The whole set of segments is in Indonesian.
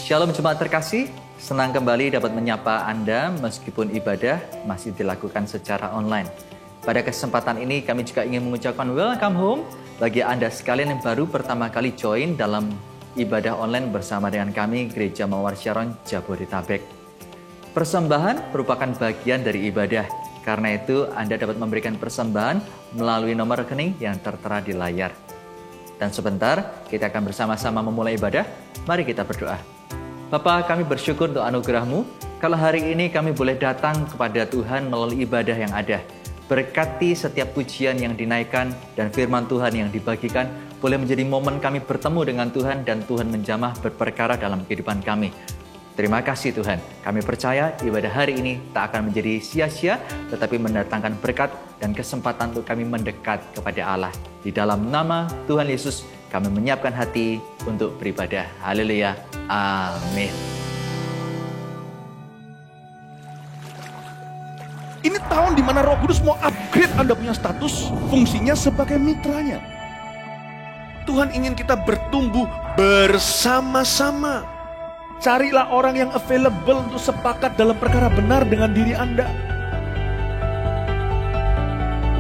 Shalom Jemaat terkasih, senang kembali dapat menyapa Anda meskipun ibadah masih dilakukan secara online. Pada kesempatan ini kami juga ingin mengucapkan welcome home bagi Anda sekalian yang baru pertama kali join dalam ibadah online bersama dengan kami Gereja Mawar Syaron Jabodetabek. Persembahan merupakan bagian dari ibadah, karena itu Anda dapat memberikan persembahan melalui nomor rekening yang tertera di layar. Dan sebentar kita akan bersama-sama memulai ibadah. Mari kita berdoa. Bapa, kami bersyukur untuk anugerah-Mu. Kalau hari ini kami boleh datang kepada Tuhan melalui ibadah yang ada. Berkati setiap pujian yang dinaikkan dan firman Tuhan yang dibagikan boleh menjadi momen kami bertemu dengan Tuhan dan Tuhan menjamah berperkara dalam kehidupan kami. Terima kasih Tuhan. Kami percaya ibadah hari ini tak akan menjadi sia-sia, tetapi mendatangkan berkat dan kesempatan untuk kami mendekat kepada Allah. Di dalam nama Tuhan Yesus, kami menyiapkan hati untuk beribadah. Haleluya. Amin. Ini tahun di mana Roh Kudus mau upgrade Anda punya status, fungsinya sebagai mitranya. Tuhan ingin kita bertumbuh bersama-sama. Carilah orang yang available untuk sepakat dalam perkara benar dengan diri Anda.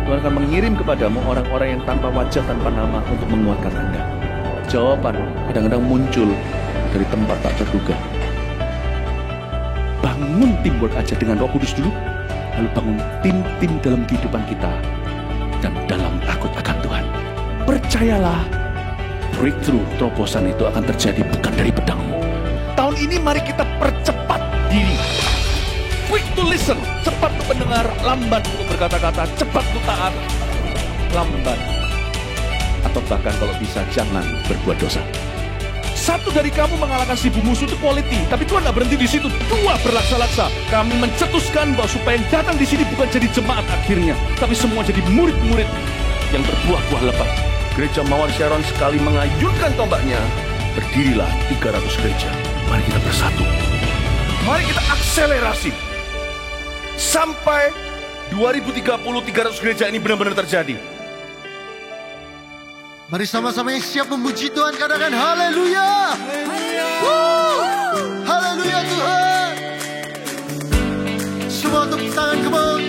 Tuhan akan mengirim kepadamu orang-orang yang tanpa wajah, tanpa nama untuk menguatkan Anda. Jawaban kadang-kadang muncul dari tempat tak terduga. Bangun teamwork aja dengan Roh Kudus dulu, lalu bangun tim-tim dalam kehidupan kita dan dalam takut akan Tuhan. Percayalah, breakthrough, terobosan itu akan terjadi bukan dari pedangmu. Tahun ini mari kita percepat diri. Quick to listen, cepat untuk mendengar, lambat untuk berkata-kata, cepat untuk taat, lambat. Atau bahkan kalau bisa jangan berbuat dosa. Satu dari kamu mengalahkan 1000 musuh itu quality, tapi Tuhan tidak berhenti di situ. 2 berlaksa-laksa. Kami mencetuskan bahwa supaya yang datang di sini bukan jadi jemaat akhirnya, tapi semua jadi murid-murid yang berbuah-buah lebat. Gereja Mawar Syaron sekali mengayunkan tombaknya, berdirilah 300 gereja. Mari kita bersatu. Mari kita akselerasi. Sampai 2030 300 gereja ini benar-benar terjadi. Mari sama-sama yang siap memuji Tuhan katakan haleluya. Haleluya Tuhan. Semua untuk tangan ke bawah.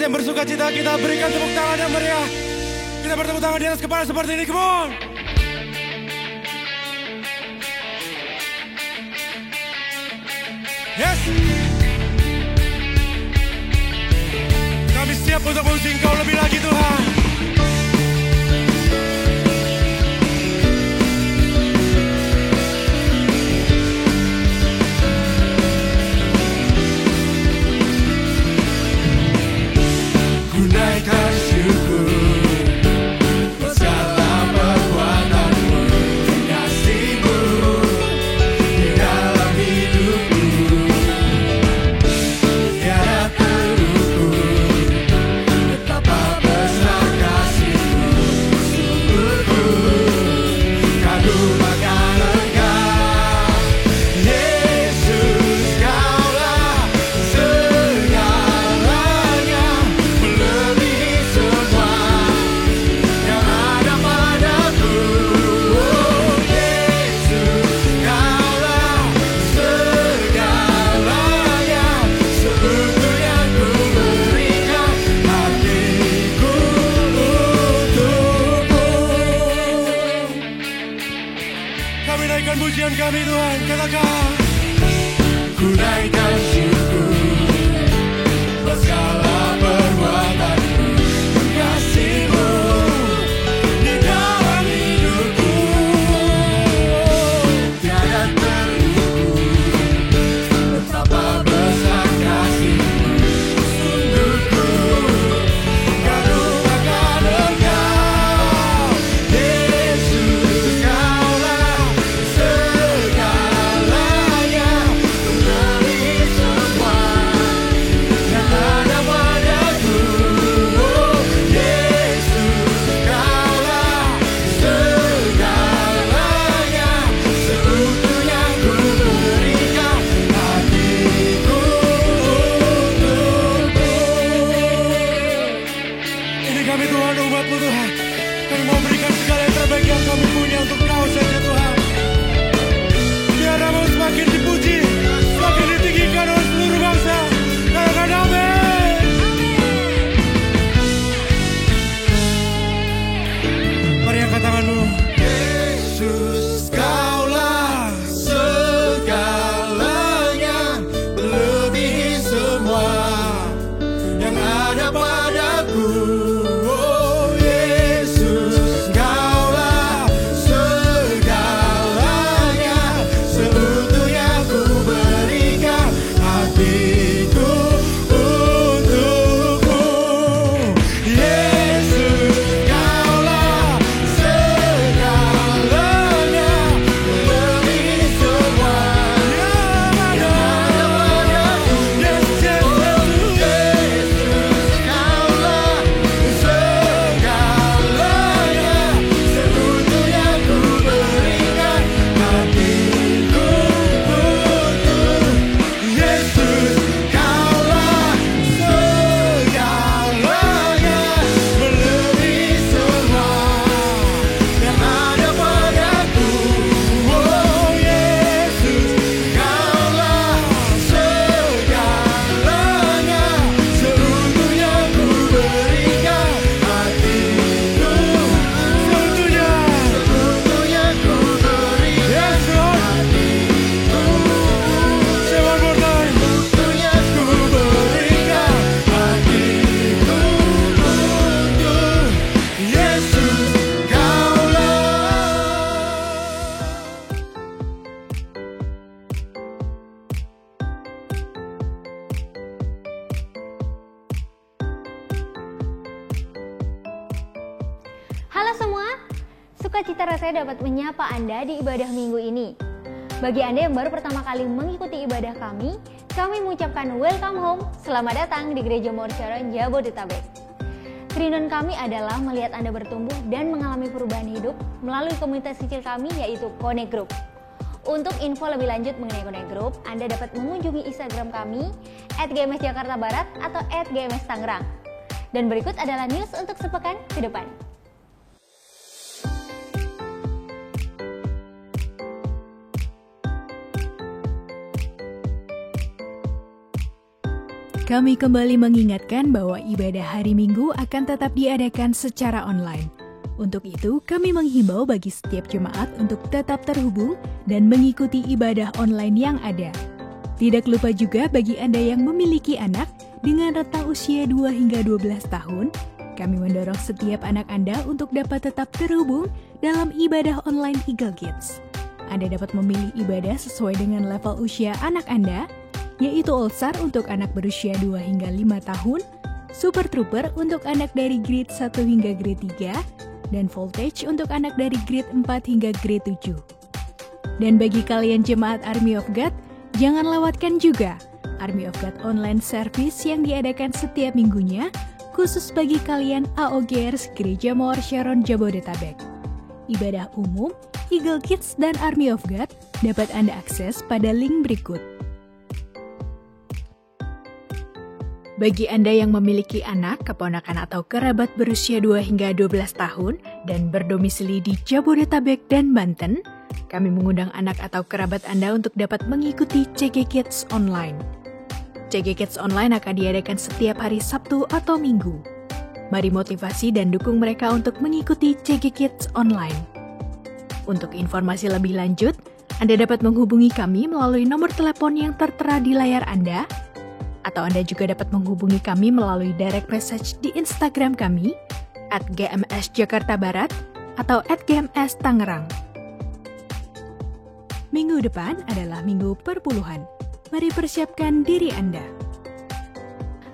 yang bersuka cita, kita berikan tepuk tangan yang meriah. Kita bertepuk tangan di atas kepala seperti ini, come on. Yes. Kami siap untuk memuji Engkau lebih lagi Tuhan. Gunaikan syukur buat segala perbuatanmu, kasih-Mu di dalam hidupku. Tiada terukur betapa besar kasih-Mu, sungguh kagum akan Engkau. Yesus, Kaulah segalanya, melebihi semua yang ada padaku. Oh Yesus, Kaulah segalanya, seutuhnya ku berikan hatiku untukmu. Kami naikkan pujian kami Tuhan, katakan. Ku naikkan syukur buat segala perbuatanmu, kasih-Mu di dalam hidupku. Tiada terukur betapa besar kasih-Mu, sungguh ku kagum akan Engkau. Yesus, Kaulah segalanya, melebihi semua yang ada padaku. Oh Yesus, Kaulah segalanya, seutuhnya ku berikan hatiku untukmu. Ini kami Tuhan, umat-Mu Tuhan. Kami mau berikan segala yang terbaik yang kami punya untuk Kau saja Tuhan. Biar Nama semakin dipuji, semakin ditinggikan oleh seluruh bangsa. Katakan amin. Mari angkat tanganmu. Yesus, Kaulah segalanya, melebihi semua yang ada padaku. Oh Yesus, Kaulah segalanya, seutuhnya ku berikan hatiku untukmu. Yesus, Kaulah segalanya, melebihi semua yang ada padaku. Yes, yes, oh Yesus, Kaulah segalanya, seutuhnya ku berikan hatiku untuk Yesus. Kaulah segalanya, melebihi semua yang ada padaku. Oh Yesus, Kaulah segalanya, seutuhnya ku berikan hatiku. Seutuhnya ku berikan hatiku. Say one more time. Seutuhnya ku berikan hatiku untuk Yesus, Kaulah. Halo semua, sukacita rasanya dapat menyapa Anda di ibadah minggu ini. Bagi Anda yang baru pertama kali mengikuti ibadah kami mengucapkan welcome home, selamat datang di Gereja Mawar Charon Jabodetabek. Kerinduan kami adalah melihat Anda bertumbuh dan mengalami perubahan hidup melalui komunitas kecil kami yaitu Connect Group. Untuk info lebih lanjut mengenai Connect Group, Anda dapat mengunjungi Instagram kami @gmsjakartabarat atau @gmstangerang. Dan berikut adalah news untuk sepekan ke depan. Kami kembali mengingatkan bahwa ibadah hari Minggu akan tetap diadakan secara online. Untuk itu, kami menghimbau bagi setiap jemaat untuk tetap terhubung dan mengikuti ibadah online yang ada. Tidak lupa juga bagi Anda yang memiliki anak dengan rentang usia 2 hingga 12 tahun, kami mendorong setiap anak Anda untuk dapat tetap terhubung dalam ibadah online Eagle Kids. Anda dapat memilih ibadah sesuai dengan level usia anak Anda, yaitu All-Star untuk anak berusia 2 hingga 5 tahun, Super Trooper untuk anak dari grade 1 hingga grade 3, dan Voltage untuk anak dari grade 4 hingga grade 7. Dan bagi kalian jemaat Army of God, jangan lewatkan juga Army of God online service yang diadakan setiap minggunya, khusus bagi kalian AOGers Gereja Mawar Sharon Jabodetabek. Ibadah umum, Eagle Kids, dan Army of God dapat Anda akses pada link berikut. Bagi Anda yang memiliki anak, keponakan atau kerabat berusia 2 hingga 12 tahun dan berdomisili di Jabodetabek dan Banten, kami mengundang anak atau kerabat Anda untuk dapat mengikuti CG Kids Online. CG Kids Online akan diadakan setiap hari Sabtu atau Minggu. Mari motivasi dan dukung mereka untuk mengikuti CG Kids Online. Untuk informasi lebih lanjut, Anda dapat menghubungi kami melalui nomor telepon yang tertera di layar Anda, atau Anda juga dapat menghubungi kami melalui direct message di Instagram kami @GMS_Jakarta_Barat atau @GMS_Tangerang. Minggu depan adalah minggu perpuluhan. Mari persiapkan diri Anda.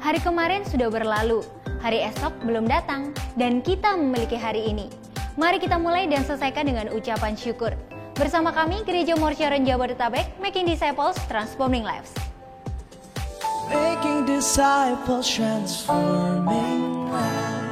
Hari kemarin sudah berlalu, hari esok belum datang, dan kita memiliki hari ini. Mari kita mulai dan selesaikan dengan ucapan syukur. Bersama kami, Gereja Mawar Sharon Jabodetabek, Making Disciples, Transforming Lives. Making disciples, transforming lives.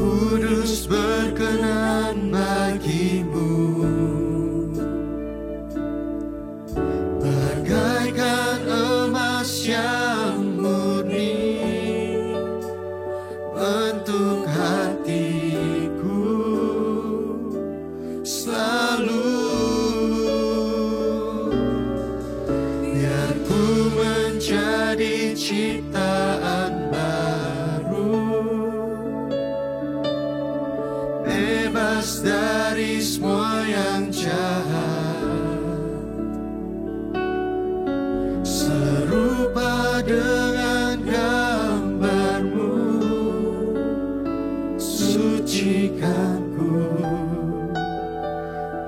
kudus berkenan bagimu. Bagaikan emas yang murni bentuk hatiku selalu. Biar ku menjadi ciptaan baru, bebas dari semua yang jahat, serupa dengan gambarmu, sucikanku,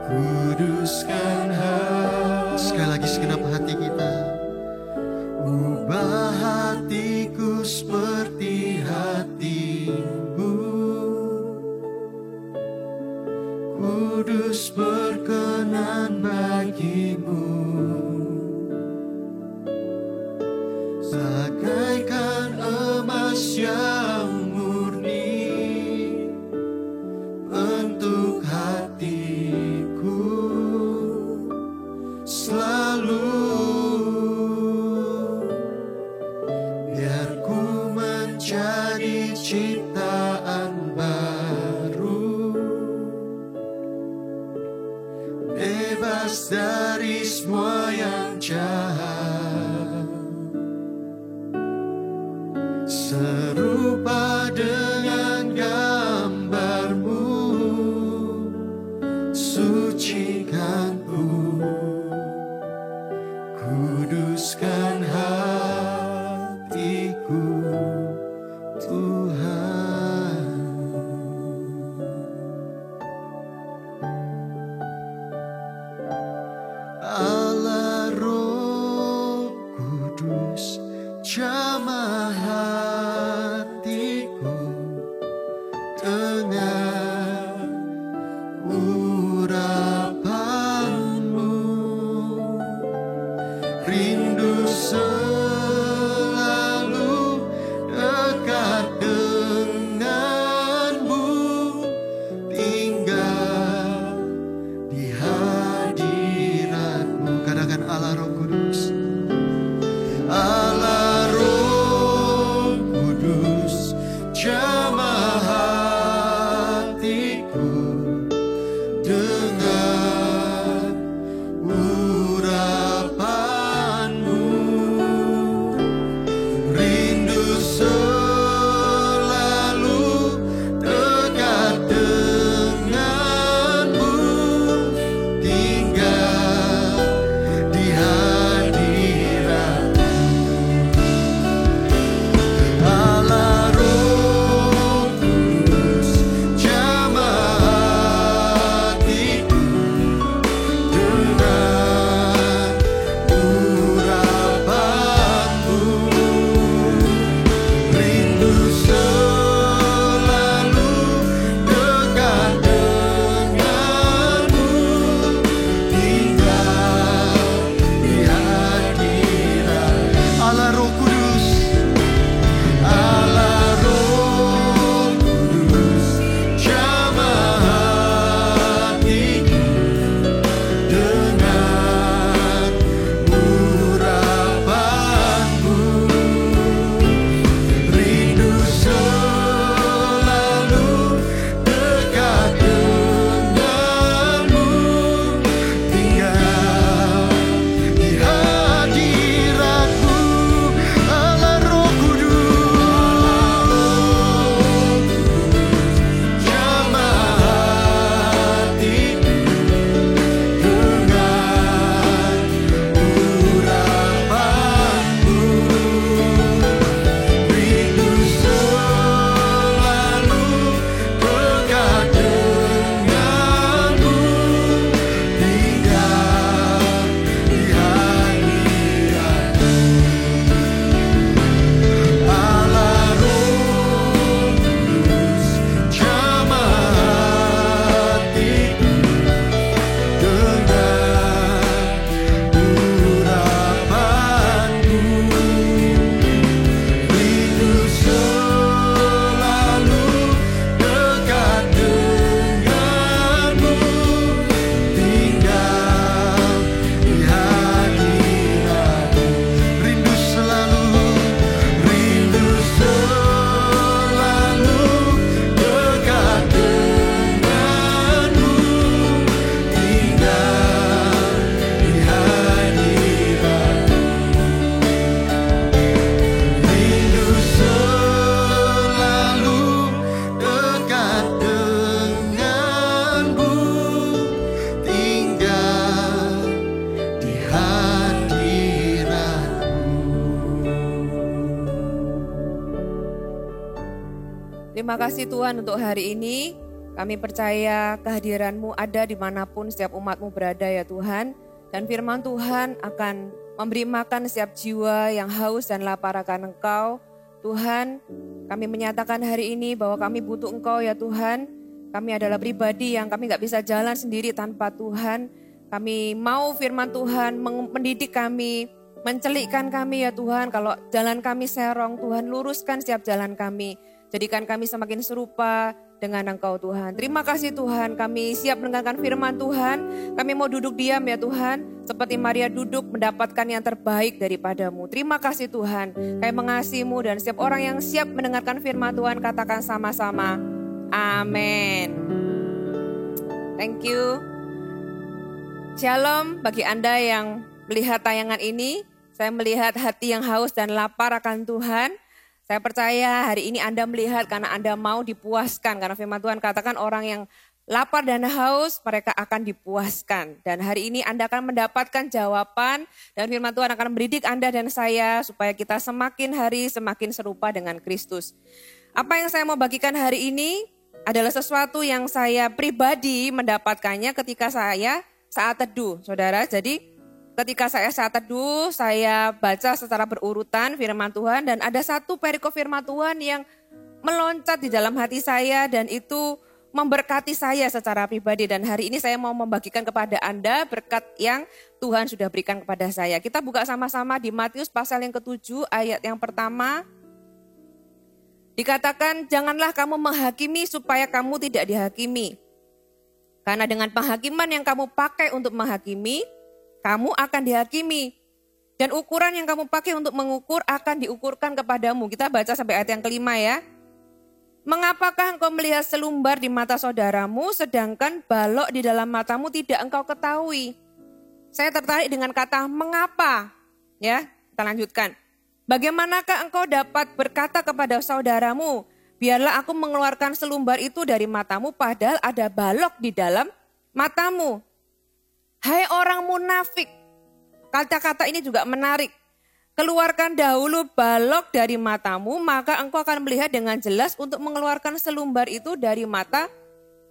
kuduskan hati. Sekali lagi segenap hati kita. Ubah hatiku seperti hatimu, kudus berkenan bagimu. Bagaikan emas yang murni bentuk hatiku selalu. Biar ku menjadi ciptaan baru, bebas dari semua yang jahat, serupa dengan gambarmu, sucikanku, kuduskan hatiku, Tuhan. Allah Roh Terima kasih Tuhan untuk hari ini. Kami percaya kehadiran-Mu ada dimanapun setiap umat-Mu berada ya Tuhan. Dan firman Tuhan akan memberi makan setiap jiwa yang haus dan lapar akan Engkau. Tuhan, kami menyatakan hari ini bahwa kami butuh Engkau ya Tuhan. Kami adalah pribadi yang kami gak bisa jalan sendiri tanpa Tuhan. Kami mau firman Tuhan mendidik kami, mencelikkan kami ya Tuhan. Kalau jalan kami serong, Tuhan luruskan setiap jalan kami. Jadikan kami semakin serupa dengan Engkau Tuhan. Terima kasih Tuhan, kami siap mendengarkan firman Tuhan. Kami mau duduk diam ya Tuhan. Seperti Maria duduk mendapatkan yang terbaik daripada-Mu. Terima kasih Tuhan, kami mengasihi-Mu dan setiap orang yang siap mendengarkan firman Tuhan katakan sama-sama. Amin. Thank you. Shalom bagi Anda yang melihat tayangan ini. Saya melihat hati yang haus dan lapar akan Tuhan. Saya percaya hari ini Anda melihat karena Anda mau dipuaskan. Karena firman Tuhan katakan orang yang lapar dan haus mereka akan dipuaskan. Dan hari ini Anda akan mendapatkan jawaban. Dan firman Tuhan akan mendidik Anda dan saya supaya kita semakin hari semakin serupa dengan Kristus. Apa yang saya mau bagikan hari ini adalah sesuatu yang saya pribadi mendapatkannya ketika saya saat teduh. Saudara, jadi ketika saya saat teduh, saya baca secara berurutan firman Tuhan dan ada satu perikop firman Tuhan yang meloncat di dalam hati saya dan itu memberkati saya secara pribadi. Dan hari ini saya mau membagikan kepada Anda berkat yang Tuhan sudah berikan kepada saya. Kita buka sama-sama di Matius pasal yang ke-7 ayat yang pertama. Dikatakan, janganlah kamu menghakimi supaya kamu tidak dihakimi. Karena dengan penghakiman yang kamu pakai untuk menghakimi, kamu akan dihakimi. Dan ukuran yang kamu pakai untuk mengukur akan diukurkan kepadamu. Kita baca sampai ayat yang kelima ya. Mengapakah engkau melihat selumbar di mata saudaramu, sedangkan balok di dalam matamu tidak engkau ketahui? Saya tertarik dengan kata mengapa. Ya, kita lanjutkan. Bagaimanakah engkau dapat berkata kepada saudaramu, biarlah aku mengeluarkan selumbar itu dari matamu, padahal ada balok di dalam matamu. Hai orang munafik, kata-kata ini juga menarik. Keluarkan dahulu balok dari matamu, maka engkau akan melihat dengan jelas untuk mengeluarkan selumbar itu dari mata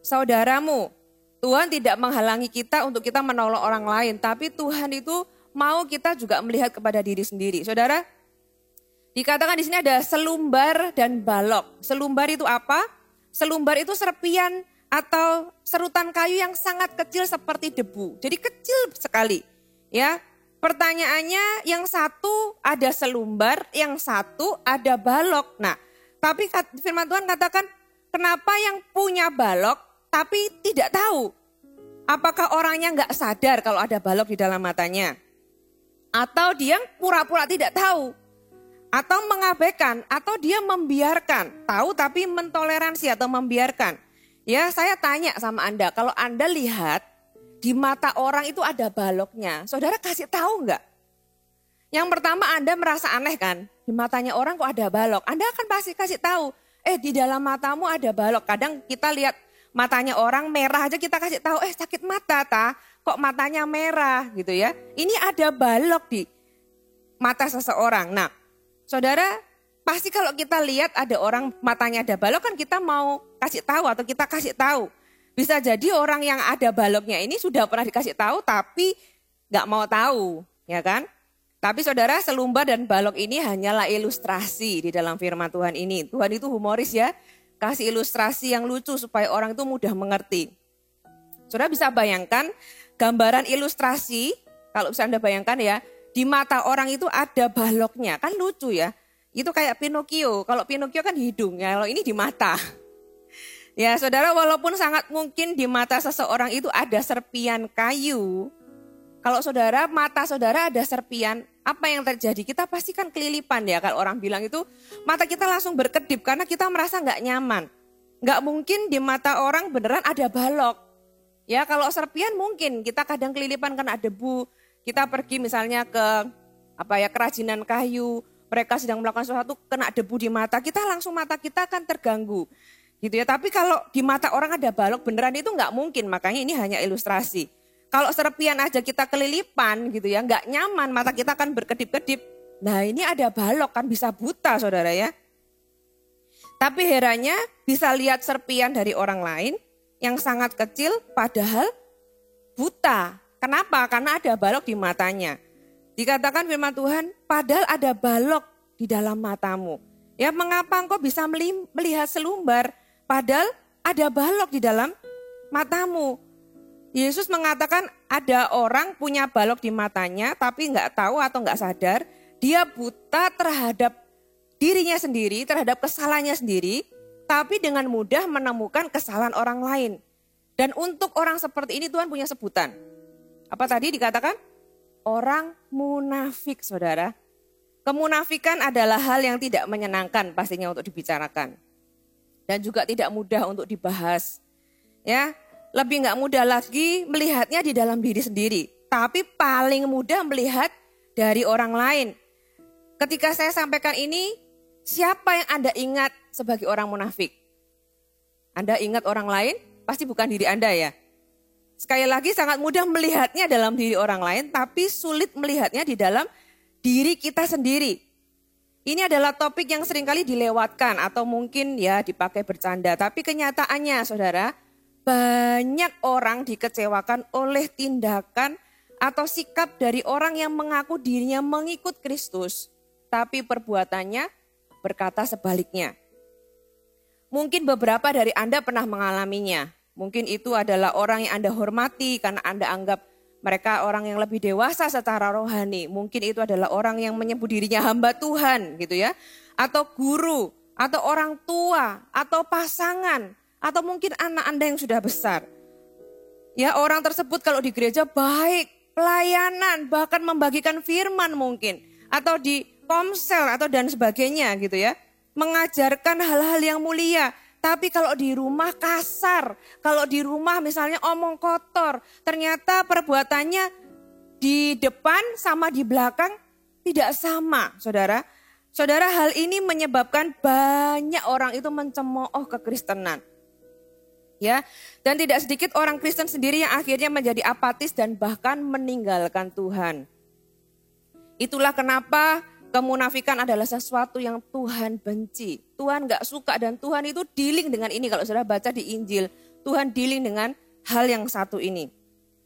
saudaramu. Tuhan tidak menghalangi kita untuk kita menolong orang lain, tapi Tuhan itu mau kita juga melihat kepada diri sendiri. Saudara, dikatakan di sini ada selumbar dan balok. Selumbar itu apa? Selumbar itu serpian atau serutan kayu yang sangat kecil seperti debu. Jadi kecil sekali. Ya. Pertanyaannya yang satu ada selumbar, yang satu ada balok. Nah, tapi firman Tuhan katakan kenapa yang punya balok tapi tidak tahu? Apakah orangnya enggak sadar kalau ada balok di dalam matanya? Atau dia pura-pura tidak tahu? Atau mengabaikan? Atau dia membiarkan? Tahu tapi mentoleransi atau membiarkan? Ya, saya tanya sama Anda, kalau Anda lihat di mata orang itu ada baloknya, saudara kasih tahu enggak? Yang pertama Anda merasa aneh kan, di matanya orang kok ada balok, Anda akan pasti kasih tahu, di dalam matamu ada balok. Kadang kita lihat matanya orang merah aja kita kasih tahu, sakit mata kok matanya merah gitu ya. Ini ada balok di mata seseorang. Nah, saudara, pasti kalau kita lihat ada orang matanya ada balok kan kita mau kasih tahu atau kita kasih tahu. Bisa jadi orang yang ada baloknya ini sudah pernah dikasih tahu tapi gak mau tahu, ya kan? Tapi saudara, selumbar dan balok ini hanyalah ilustrasi di dalam firman Tuhan ini. Tuhan itu humoris ya, kasih ilustrasi yang lucu supaya orang itu mudah mengerti. Saudara bisa bayangkan gambaran ilustrasi, kalau bisa Anda bayangkan ya, di mata orang itu ada baloknya, kan lucu ya. Itu kayak Pinocchio, kalau Pinocchio kan hidung, ya kalau ini di mata. Ya saudara, walaupun sangat mungkin di mata seseorang itu ada serpian kayu. Kalau saudara, mata saudara ada serpian, apa yang terjadi? Kita pasti kan kelilipan ya, kalau orang bilang itu mata kita langsung berkedip karena kita merasa gak nyaman. Gak mungkin di mata orang beneran ada balok. Ya kalau serpian mungkin, kita kadang kelilipan karena ada debu. Kita pergi misalnya ke kerajinan kayu, mereka sedang melakukan sesuatu kena debu di mata, kita langsung mata kita akan terganggu. Gitu ya, tapi kalau di mata orang ada balok beneran itu nggak mungkin, makanya ini hanya ilustrasi. Kalau serpian aja kita kelilipan gitu ya, nggak nyaman, mata kita akan berkedip-kedip. Nah ini ada balok kan bisa buta saudara ya. Tapi herannya bisa lihat serpian dari orang lain yang sangat kecil padahal buta. Kenapa? Karena ada balok di matanya. Dikatakan firman Tuhan, padahal ada balok di dalam matamu. Ya, mengapa engkau bisa melihat selumbar padahal ada balok di dalam matamu? Yesus mengatakan ada orang punya balok di matanya tapi nggak tahu atau nggak sadar. Dia buta terhadap dirinya sendiri, terhadap kesalahannya sendiri. Tapi dengan mudah menemukan kesalahan orang lain. Dan untuk orang seperti ini Tuhan punya sebutan. Apa tadi dikatakan? Orang munafik, saudara. Kemunafikan adalah hal yang tidak menyenangkan pastinya untuk dibicarakan. Dan juga tidak mudah untuk dibahas. Ya, lebih nggak mudah lagi melihatnya di dalam diri sendiri. Tapi paling mudah melihat dari orang lain. Ketika saya sampaikan ini, siapa yang Anda ingat sebagai orang munafik? Anda ingat orang lain? Pasti bukan diri Anda ya. Sekali lagi sangat mudah melihatnya dalam diri orang lain, tapi sulit melihatnya di dalam diri kita sendiri. Ini adalah topik yang seringkali dilewatkan atau mungkin ya dipakai bercanda. Tapi kenyataannya saudara, banyak orang dikecewakan oleh tindakan atau sikap dari orang yang mengaku dirinya mengikut Kristus. Tapi perbuatannya berkata sebaliknya. Mungkin beberapa dari Anda pernah mengalaminya. Mungkin itu adalah orang yang Anda hormati karena Anda anggap mereka orang yang lebih dewasa secara rohani. Mungkin itu adalah orang yang menyebut dirinya hamba Tuhan gitu ya. Atau guru, atau orang tua, atau pasangan. Atau mungkin anak Anda yang sudah besar. Ya, orang tersebut kalau di gereja baik, pelayanan, bahkan membagikan firman mungkin. Atau di komsel atau dan sebagainya gitu ya. Mengajarkan hal-hal yang mulia. Tapi kalau di rumah kasar, kalau di rumah misalnya omong kotor, ternyata perbuatannya di depan sama di belakang tidak sama, saudara. Saudara, hal ini menyebabkan banyak orang itu mencemooh kekristenan. Ya, dan tidak sedikit orang Kristen sendiri yang akhirnya menjadi apatis dan bahkan meninggalkan Tuhan. Itulah kenapa kemunafikan adalah sesuatu yang Tuhan benci. Tuhan gak suka dan Tuhan itu dealing dengan ini. Kalau saudara baca di Injil, Tuhan dealing dengan hal yang satu ini.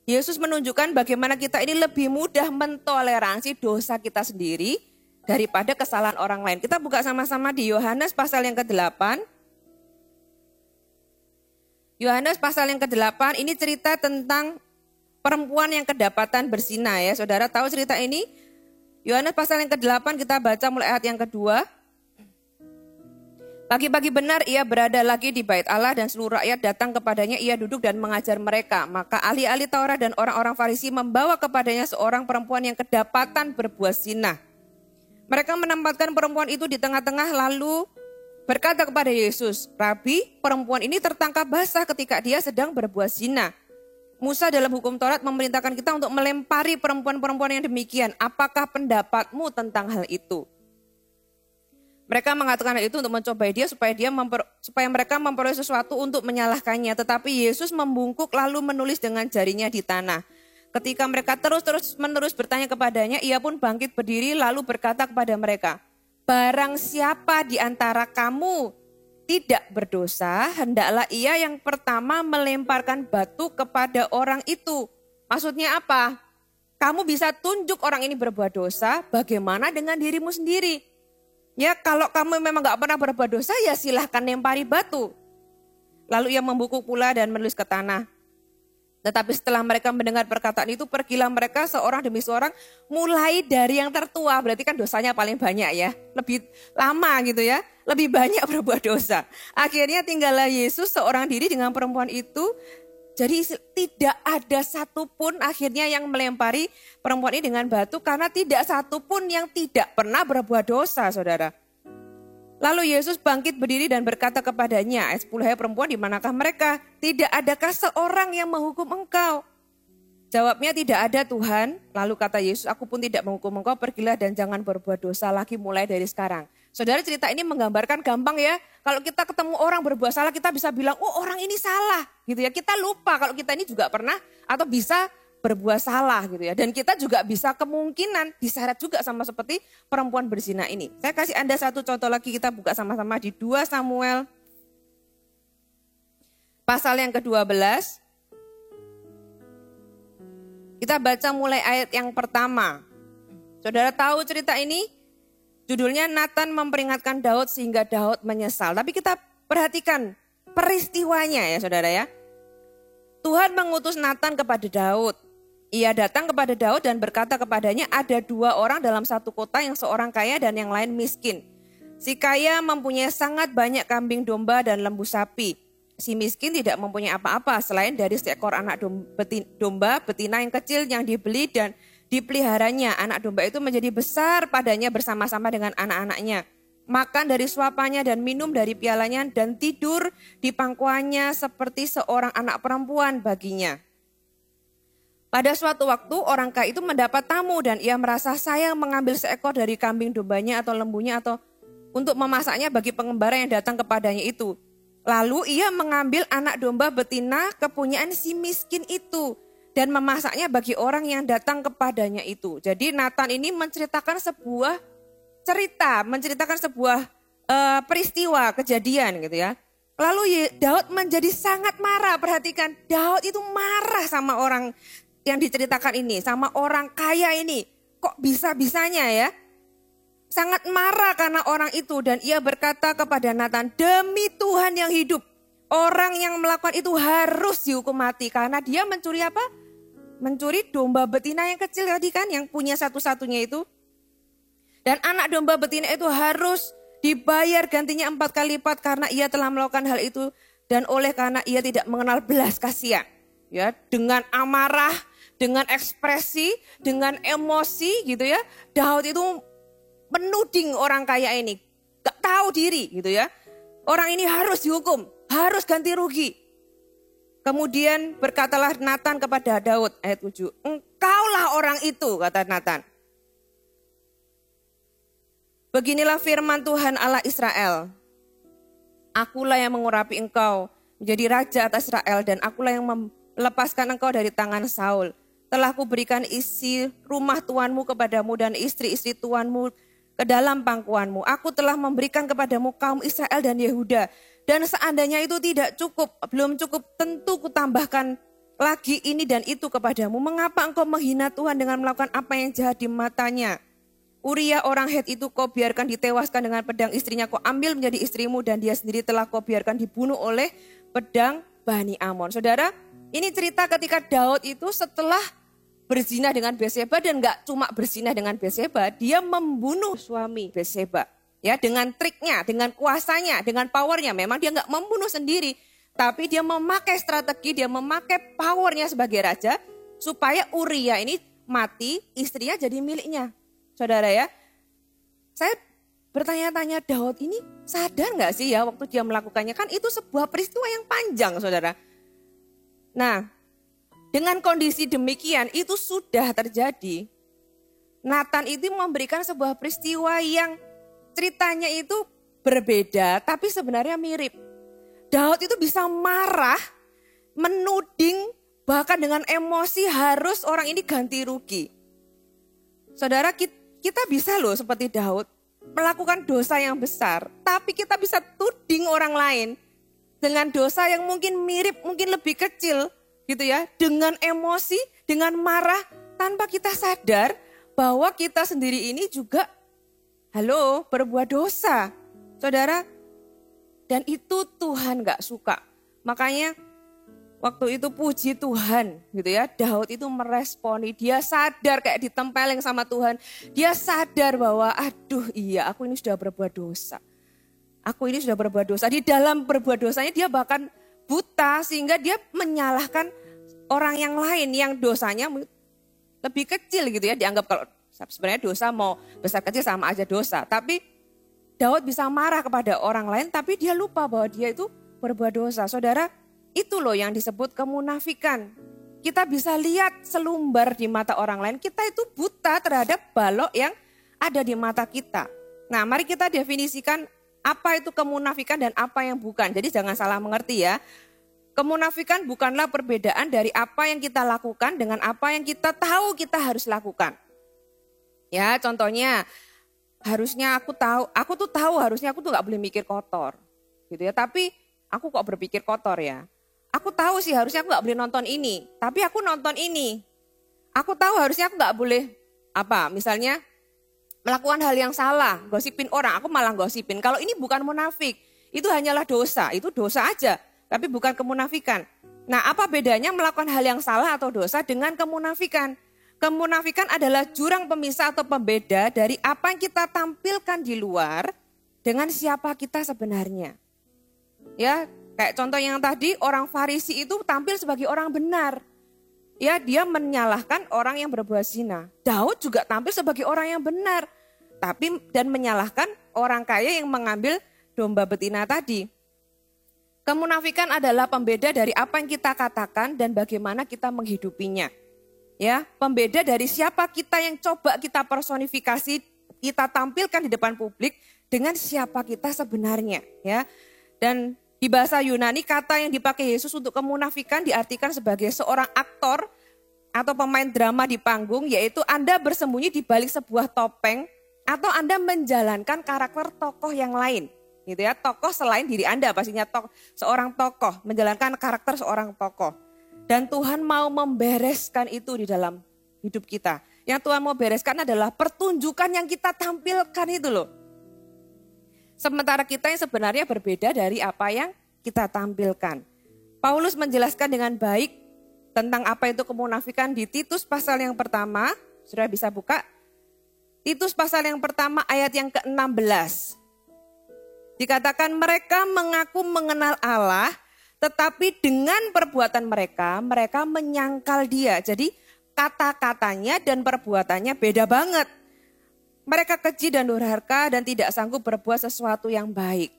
Yesus menunjukkan bagaimana kita ini lebih mudah mentoleransi dosa kita sendiri daripada kesalahan orang lain. Kita buka sama-sama di Yohanes pasal yang ke-8. Yohanes pasal yang ke-8 ini cerita tentang perempuan yang kedapatan berzina ya. Saudara tahu cerita ini? Yohanes pasal yang ke-8 kita baca mulai ayat yang kedua. Pagi-pagi benar ia berada lagi di bait Allah dan seluruh rakyat datang kepadanya, ia duduk dan mengajar mereka. Maka ahli-ahli Taurat dan orang-orang Farisi membawa kepadanya seorang perempuan yang kedapatan berbuat zina. Mereka menempatkan perempuan itu di tengah-tengah lalu berkata kepada Yesus, Rabi, perempuan ini tertangkap basah ketika dia sedang berbuat zina. Musa dalam hukum Taurat memerintahkan kita untuk melempari perempuan-perempuan yang demikian. Apakah pendapatmu tentang hal itu? Mereka mengatakan hal itu untuk mencobai dia supaya mereka memperoleh sesuatu untuk menyalahkannya. Tetapi Yesus membungkuk lalu menulis dengan jarinya di tanah. Ketika mereka terus-menerus bertanya kepadanya, ia pun bangkit berdiri lalu berkata kepada mereka, barang siapa di antara kamu tidak berdosa, hendaklah ia yang pertama melemparkan batu kepada orang itu. Maksudnya apa? Kamu bisa tunjuk orang ini berbuat dosa, bagaimana dengan dirimu sendiri? Ya kalau kamu memang gak pernah berbuat dosa, ya silahkan lempari batu. Lalu ia membungkuk pula dan menulis ke tanah. Tetapi setelah mereka mendengar perkataan itu, pergilah mereka seorang demi seorang, mulai dari yang tertua, berarti kan dosanya paling banyak ya, lebih lama gitu ya, lebih banyak berbuat dosa. Akhirnya tinggallah Yesus seorang diri dengan perempuan itu, jadi tidak ada satupun akhirnya yang melempari perempuan ini dengan batu, karena tidak satupun yang tidak pernah berbuat dosa, saudara. Lalu Yesus bangkit berdiri dan berkata kepadanya, ayat 10, hai perempuan, di manakah mereka? Tidak adakah seorang yang menghukum engkau? Jawabnya, tidak ada Tuhan. Lalu kata Yesus, aku pun tidak menghukum engkau, pergilah dan jangan berbuat dosa lagi mulai dari sekarang. Saudara, cerita ini menggambarkan gampang ya. Kalau kita ketemu orang berbuat salah, kita bisa bilang, oh orang ini salah. Gitu ya. Kita lupa kalau kita ini juga pernah atau bisa berbuat salah gitu ya. Dan kita juga bisa kemungkinan diseret juga sama seperti perempuan berzina ini. Saya kasih Anda satu contoh lagi, kita buka sama-sama di 2 Samuel pasal yang ke-12. Kita baca mulai ayat yang pertama. Saudara tahu cerita ini? Judulnya Nathan memperingatkan Daud sehingga Daud menyesal. Tapi kita perhatikan peristiwanya ya saudara ya. Tuhan mengutus Nathan kepada Daud. Ia datang kepada Daud dan berkata kepadanya, ada 2 orang dalam satu kota, yang seorang kaya dan yang lain miskin. Si kaya mempunyai sangat banyak kambing domba dan lembu sapi. Si miskin tidak mempunyai apa-apa selain dari seekor anak domba betina yang kecil yang dibeli dan dipeliharanya. Anak domba itu menjadi besar padanya bersama-sama dengan anak-anaknya. Makan dari suapannya dan minum dari pialanya dan tidur di pangkuannya seperti seorang anak perempuan baginya. Pada suatu waktu orang kaya itu mendapat tamu dan ia merasa sayang mengambil seekor dari kambing dombanya atau lembunya atau untuk memasaknya bagi pengembara yang datang kepadanya itu. Lalu ia mengambil anak domba betina kepunyaan si miskin itu dan memasaknya bagi orang yang datang kepadanya itu. Jadi Nathan ini menceritakan sebuah cerita, menceritakan sebuah peristiwa, kejadian gitu ya. Lalu Daud menjadi sangat marah, perhatikan Daud itu marah sama orang yang diceritakan ini, sama orang kaya ini. Kok bisa-bisanya ya? Sangat marah karena orang itu dan ia berkata kepada Nathan, demi Tuhan yang hidup, orang yang melakukan itu harus dihukum mati karena dia mencuri apa? Mencuri domba betina yang kecil tadi kan, yang punya satu-satunya itu. Dan anak domba betina itu harus dibayar gantinya 4 kali lipat karena ia telah melakukan hal itu dan oleh karena ia tidak mengenal belas kasihan. Ya, dengan amarah, dengan ekspresi, dengan emosi gitu ya. Daud itu menuding orang kaya ini, gak tahu diri gitu ya. Orang ini harus dihukum, harus ganti rugi. Kemudian berkatalah Nathan kepada Daud, ayat 7. Engkaulah orang itu, kata Nathan. Beginilah firman Tuhan Allah Israel. Akulah yang mengurapi engkau menjadi raja atas Israel dan akulah yang melepaskan engkau dari tangan Saul. Telah kuberikan isi rumah tuanmu kepadamu dan istri-istri tuanmu ke dalam pangkuanmu. Aku telah memberikan kepadamu kaum Israel dan Yehuda. Dan seandainya itu tidak cukup, belum cukup, tentu kutambahkan lagi ini dan itu kepadamu. Mengapa engkau menghina Tuhan dengan melakukan apa yang jahat di matanya? Uria orang Het itu kau biarkan ditewaskan dengan pedang, istrinya kau ambil menjadi istrimu dan dia sendiri telah kau biarkan dibunuh oleh pedang Bani Amon. Saudara, ini cerita ketika Daud itu setelah berzina dengan Batseba dan gak cuma berzina dengan Batseba, dia membunuh suami Batseba. Ya, dengan triknya, dengan kuasanya, dengan powernya. Memang dia gak membunuh sendiri, tapi dia memakai strategi, dia memakai powernya sebagai raja supaya Uria ini mati, istrinya jadi miliknya. Saudara ya, saya bertanya-tanya Daud ini sadar gak sih ya waktu dia melakukannya? Kan itu sebuah peristiwa yang panjang saudara. Nah, dengan kondisi demikian itu sudah terjadi. Nathan itu memberikan sebuah peristiwa yang ceritanya itu berbeda tapi sebenarnya mirip. Daud itu bisa marah, menuding, bahkan dengan emosi harus orang ini ganti rugi. Saudara, kita bisa loh seperti Daud melakukan dosa yang besar, tapi kita bisa tuding orang lain dengan dosa yang mungkin mirip, mungkin lebih kecil gitu ya, dengan emosi, dengan marah, tanpa kita sadar bahwa kita sendiri ini juga berbuat dosa. Saudara, dan itu Tuhan gak suka. Makanya waktu itu puji Tuhan gitu ya, Daud itu meresponi, dia sadar kayak ditempeleng sama Tuhan. Dia sadar bahwa aduh iya aku ini sudah berbuat dosa. Aku ini sudah berbuat dosa. Di dalam berbuat dosanya dia bahkan buta sehingga dia menyalahkan orang yang lain yang dosanya lebih kecil gitu ya. Dianggap kalau sebenarnya dosa mau besar kecil sama aja dosa. Tapi Daud bisa marah kepada orang lain tapi dia lupa bahwa dia itu berbuat dosa. Saudara, itu loh yang disebut kemunafikan. Kita bisa lihat selumbar di mata orang lain, kita itu buta terhadap balok yang ada di mata kita. Nah, mari kita definisikan apa itu kemunafikan dan apa yang bukan. Jadi jangan salah mengerti ya. Kemunafikan bukanlah perbedaan dari apa yang kita lakukan dengan apa yang kita tahu kita harus lakukan. Ya, contohnya harusnya aku tuh tahu harusnya aku tuh nggak boleh mikir kotor, gitu ya. Tapi aku kok berpikir kotor ya. Aku tahu sih harusnya aku nggak boleh nonton ini, tapi aku nonton ini. Aku tahu harusnya aku nggak boleh misalnya melakukan hal yang salah, gosipin orang, aku malah gosipin. Kalau ini bukan munafik, itu hanyalah dosa, itu dosa aja. Tapi bukan kemunafikan. Nah, apa bedanya melakukan hal yang salah atau dosa dengan kemunafikan? Kemunafikan adalah jurang pemisah atau pembeda dari apa yang kita tampilkan di luar dengan siapa kita sebenarnya. Ya, kayak contoh yang tadi, orang Farisi itu tampil sebagai orang benar. Ya, dia menyalahkan orang yang berbuat zina. Daud juga tampil sebagai orang yang benar, dan menyalahkan orang kaya yang mengambil domba betina tadi. Kemunafikan adalah pembeda dari apa yang kita katakan dan bagaimana kita menghidupinya. Ya, pembeda dari siapa kita yang coba kita personifikasi, kita tampilkan di depan publik dengan siapa kita sebenarnya, ya. Dan di bahasa Yunani kata yang dipakai Yesus untuk kemunafikan diartikan sebagai seorang aktor atau pemain drama di panggung, yaitu Anda bersembunyi di balik sebuah topeng atau Anda menjalankan karakter tokoh yang lain. Gitu ya, tokoh selain diri Anda, pastinya seorang tokoh, menjalankan karakter seorang tokoh. Dan Tuhan mau membereskan itu di dalam hidup kita. Yang Tuhan mau bereskan adalah pertunjukan yang kita tampilkan itu loh. Sementara kita yang sebenarnya berbeda dari apa yang kita tampilkan. Paulus menjelaskan dengan baik tentang apa itu kemunafikan di Titus pasal yang pertama. Sudah bisa buka? Titus pasal yang pertama ayat yang ke-16. Dikatakan mereka mengaku mengenal Allah, tetapi dengan perbuatan mereka menyangkal Dia. Jadi kata-katanya dan perbuatannya beda banget. Mereka keji dan durhaka dan tidak sanggup berbuat sesuatu yang baik.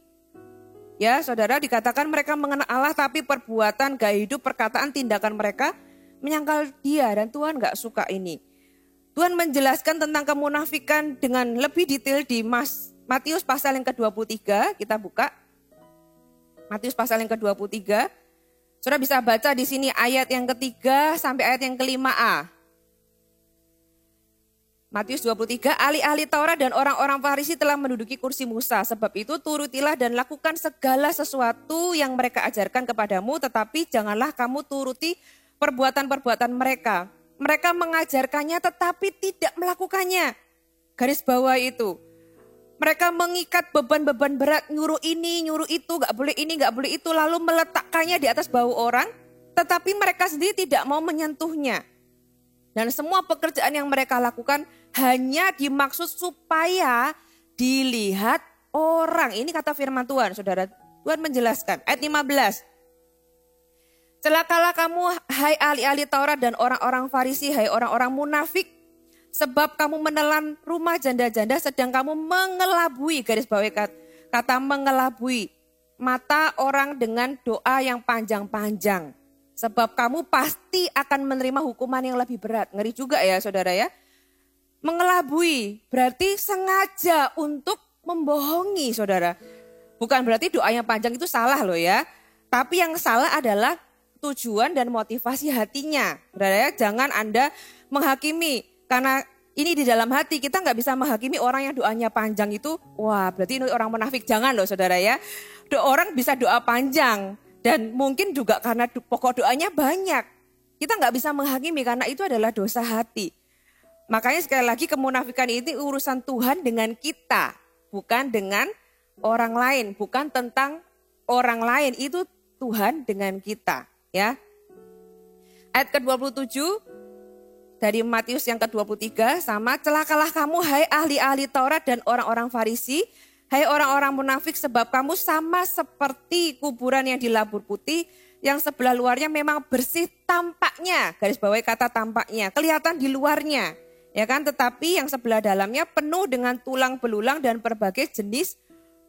Ya, saudara, dikatakan mereka mengenal Allah, tapi perbuatan, gaya hidup, perkataan, tindakan mereka menyangkal Dia, dan Tuhan gak suka ini. Tuhan menjelaskan tentang kemunafikan dengan lebih detail di Matius pasal yang ke-23, kita buka. Matius pasal yang ke-23. Saudara bisa baca di sini ayat yang ketiga sampai ayat yang ke-5a. Matius 23, ahli-ahli Taurat dan orang-orang Farisi telah menduduki kursi Musa. Sebab itu turutilah dan lakukan segala sesuatu yang mereka ajarkan kepadamu, tetapi janganlah kamu turuti perbuatan-perbuatan mereka. Mereka mengajarkannya tetapi tidak melakukannya. Garis bawah itu. Mereka mengikat beban-beban berat, nyuruh ini, nyuruh itu, gak boleh ini, gak boleh itu, lalu meletakkannya di atas bahu orang, tetapi mereka sendiri tidak mau menyentuhnya. Dan semua pekerjaan yang mereka lakukan hanya dimaksud supaya dilihat orang. Ini kata firman Tuhan, saudara. Tuhan menjelaskan, ayat 15. Celakalah kamu, hai ahli-ahli Taurat dan orang-orang Farisi, hai orang-orang munafik, sebab kamu menelan rumah janda-janda sedang kamu mengelabui, garis bawah kata mengelabui, mata orang dengan doa yang panjang-panjang. Sebab kamu pasti akan menerima hukuman yang lebih berat. Ngeri juga ya saudara ya. Mengelabui berarti sengaja untuk membohongi saudara. Bukan berarti doa yang panjang itu salah loh ya. Tapi yang salah adalah tujuan dan motivasi hatinya. Saudara ya, jangan Anda menghakimi. Karena ini di dalam hati, kita nggak bisa menghakimi orang yang doanya panjang itu, wah berarti ini orang munafik. Jangan loh saudara ya. Orang bisa doa panjang dan mungkin juga karena pokok doanya banyak. Kita nggak bisa menghakimi karena itu adalah dosa hati. Makanya sekali lagi kemunafikan ini urusan Tuhan dengan kita, bukan dengan orang lain, bukan tentang orang lain, itu Tuhan dengan kita ya. Ayat ke-27 dari Matius yang ke-23 sama, celakalah kamu hai ahli-ahli Taurat dan orang-orang Farisi, hai orang-orang munafik, sebab kamu sama seperti kuburan yang dilabur putih, yang sebelah luarnya memang bersih tampaknya, garis bawahi kata tampaknya, kelihatan di luarnya, ya kan, tetapi yang sebelah dalamnya penuh dengan tulang belulang dan berbagai jenis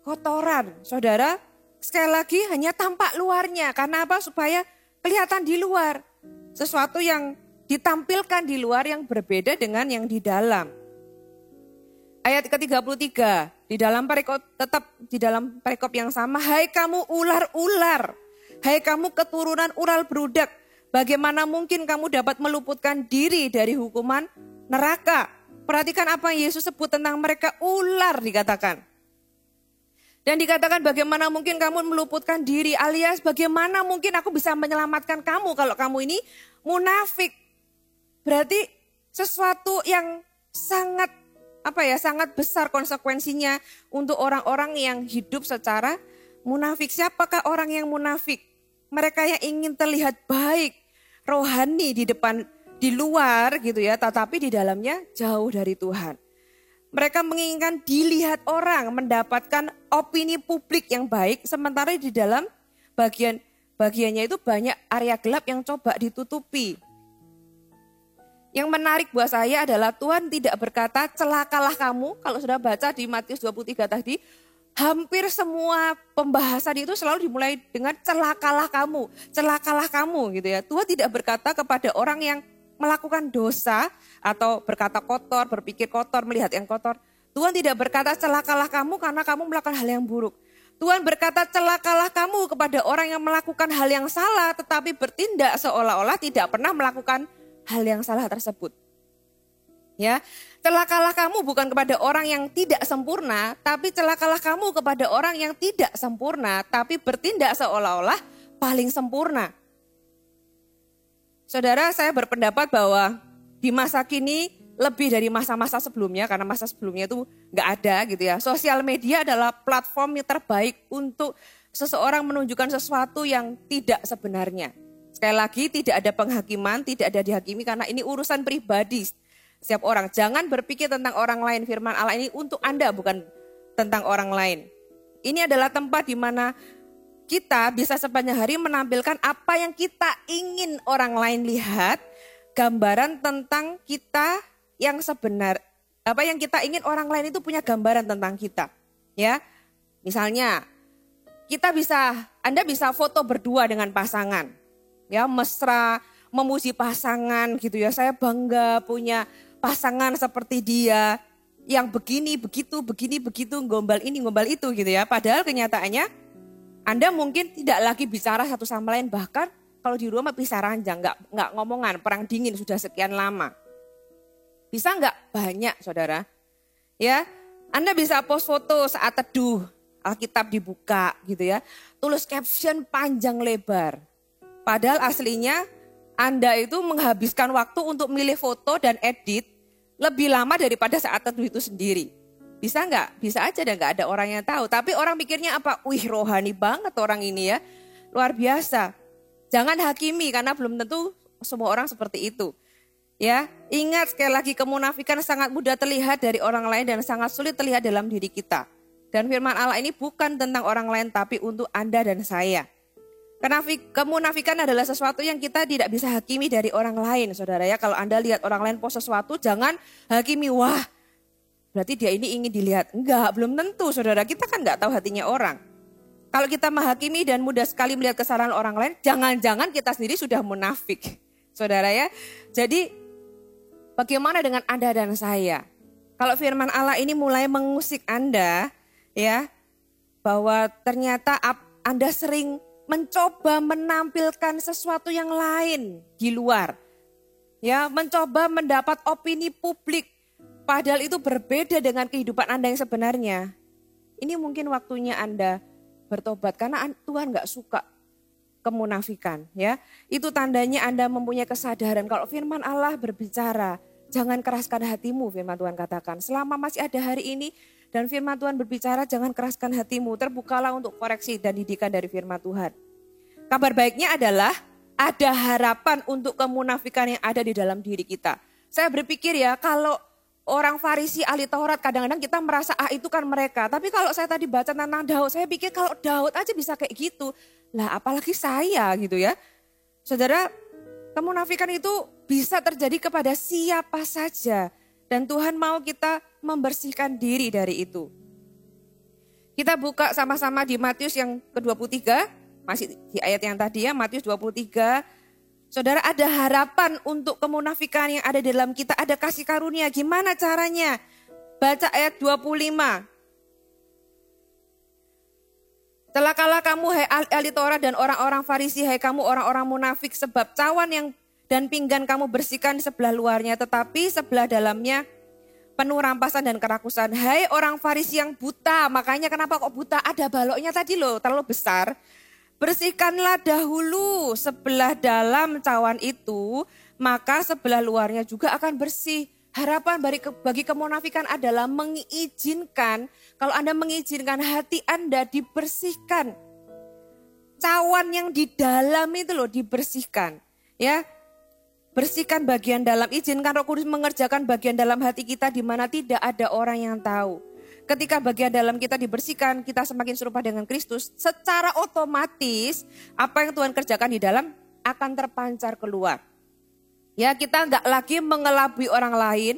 kotoran. Saudara, sekali lagi hanya tampak luarnya, karena apa? Supaya kelihatan di luar, sesuatu yang ditampilkan di luar yang berbeda dengan yang di dalam. Ayat ke-33, tetap di dalam perikop yang sama, hai kamu ular-ular, Hai kamu keturunan ural berudak, bagaimana mungkin kamu dapat meluputkan diri dari hukuman neraka? Perhatikan apa yang Yesus sebut tentang mereka, ular dikatakan. Dan dikatakan bagaimana mungkin kamu meluputkan diri, alias bagaimana mungkin aku bisa menyelamatkan kamu kalau kamu ini munafik. Berarti sesuatu yang sangat sangat besar konsekuensinya untuk orang-orang yang hidup secara munafik. Siapakah orang yang munafik? Mereka yang ingin terlihat baik, rohani di luar gitu ya, tetapi di dalamnya jauh dari Tuhan. Mereka menginginkan dilihat orang, mendapatkan opini publik yang baik, sementara di dalam bagiannya itu banyak area gelap yang coba ditutupi. Yang menarik buat saya adalah Tuhan tidak berkata celakalah kamu. Kalau sudah baca di Matius 23 tadi, hampir semua pembahasan itu selalu dimulai dengan celakalah kamu gitu ya. Tuhan tidak berkata kepada orang yang melakukan dosa atau berkata kotor, berpikir kotor, melihat yang kotor. Tuhan tidak berkata celakalah kamu karena kamu melakukan hal yang buruk. Tuhan berkata celakalah kamu kepada orang yang melakukan hal yang salah tetapi bertindak seolah-olah tidak pernah melakukan hal yang salah tersebut. Ya, celakalah kamu bukan kepada orang yang tidak sempurna, tapi celakalah kamu kepada orang yang tidak sempurna tapi bertindak seolah-olah paling sempurna. Saudara, saya berpendapat bahwa di masa kini lebih dari masa-masa sebelumnya, karena masa sebelumnya itu nggak ada gitu ya. Sosial media adalah platform yang terbaik untuk seseorang menunjukkan sesuatu yang tidak sebenarnya. Sekali lagi, tidak ada penghakiman, tidak ada dihakimi karena ini urusan pribadi setiap orang. Jangan berpikir tentang orang lain, firman Allah ini untuk Anda, bukan tentang orang lain. Ini adalah tempat di mana kita bisa sepanjang hari menampilkan apa yang kita ingin orang lain lihat, gambaran tentang kita yang sebenar, apa yang kita ingin orang lain itu punya gambaran tentang kita. Ya, misalnya Anda bisa foto berdua dengan pasangan, ya mesra, memuji pasangan gitu ya. Saya bangga punya pasangan seperti dia, yang begini begitu, gombal ini gombal itu gitu ya. Padahal kenyataannya Anda mungkin tidak lagi bicara satu sama lain, bahkan kalau di rumah bisa ranjang, nggak ngomongan, perang dingin sudah sekian lama. Bisa nggak? Banyak saudara. Ya, Anda bisa post foto saat teduh, Alkitab dibuka gitu ya. Tulis caption panjang lebar. Padahal aslinya Anda itu menghabiskan waktu untuk milih foto dan edit lebih lama daripada saat teduh itu sendiri. Bisa nggak? Bisa aja dan nggak ada orang yang tahu. Tapi orang mikirnya apa? Wih, rohani banget orang ini ya. Luar biasa. Jangan hakimi karena belum tentu semua orang seperti itu. Ya, ingat sekali lagi kemunafikan sangat mudah terlihat dari orang lain dan sangat sulit terlihat dalam diri kita. Dan firman Allah ini bukan tentang orang lain tapi untuk Anda dan saya. Karena kemunafikan adalah sesuatu yang kita tidak bisa hakimi dari orang lain, saudara ya. Kalau Anda lihat orang lain post sesuatu, jangan hakimi, wah berarti dia ini ingin dilihat. Enggak, belum tentu saudara. Kita kan enggak tahu hatinya orang. Kalau kita menghakimi dan mudah sekali melihat kesalahan orang lain, jangan-jangan kita sendiri sudah munafik. Saudara ya. Jadi bagaimana dengan Anda dan saya? Kalau firman Allah ini mulai mengusik Anda ya, bahwa ternyata Anda sering mencoba menampilkan sesuatu yang lain di luar. Ya, mencoba mendapat opini publik. Padahal itu berbeda dengan kehidupan Anda yang sebenarnya. Ini mungkin waktunya Anda bertobat karena Tuhan gak suka kemunafikan. Ya, itu tandanya Anda mempunyai kesadaran kalau firman Allah berbicara. Jangan keraskan hatimu, firman Tuhan katakan. Selama masih ada hari ini dan firman Tuhan berbicara, jangan keraskan hatimu. Terbukalah untuk koreksi dan didikan dari firman Tuhan. Kabar baiknya adalah ada harapan untuk kemunafikan yang ada di dalam diri kita. Saya berpikir ya, kalau orang Farisi ahli Taurat kadang-kadang kita merasa itu kan mereka. Tapi kalau saya tadi baca tentang Daud, saya pikir kalau Daud aja bisa kayak gitu. Lah apalagi saya gitu ya. Saudara, kemunafikan itu bisa terjadi kepada siapa saja. Dan Tuhan mau kita membersihkan diri dari itu. Kita buka sama-sama di Matius yang ke-23. Masih di ayat yang tadi ya, Matius 23. Saudara, ada harapan untuk kemunafikan yang ada di dalam kita. Ada kasih karunia. Gimana caranya? Baca ayat 25. Celakalah kamu hai ahli Taurat dan orang-orang Farisi, hai kamu orang-orang munafik, sebab cawan yang dan pinggan kamu bersihkan di sebelah luarnya, tetapi sebelah dalamnya penuh rampasan dan kerakusan. Hai orang Farisi yang buta, makanya kenapa kok buta? Ada baloknya tadi loh, terlalu besar. Bersihkanlah dahulu sebelah dalam cawan itu, maka sebelah luarnya juga akan bersih. Harapan bagi kemunafikan adalah mengizinkan, kalau Anda mengizinkan hati Anda dibersihkan. Cawan yang di dalam itu loh dibersihkan. Ya, bersihkan bagian dalam, izinkan Roh Kudus mengerjakan bagian dalam hati kita di mana tidak ada orang yang tahu. Ketika bagian dalam kita dibersihkan, kita semakin serupa dengan Kristus, secara otomatis apa yang Tuhan kerjakan di dalam akan terpancar keluar. Ya, kita enggak lagi mengelabui orang lain,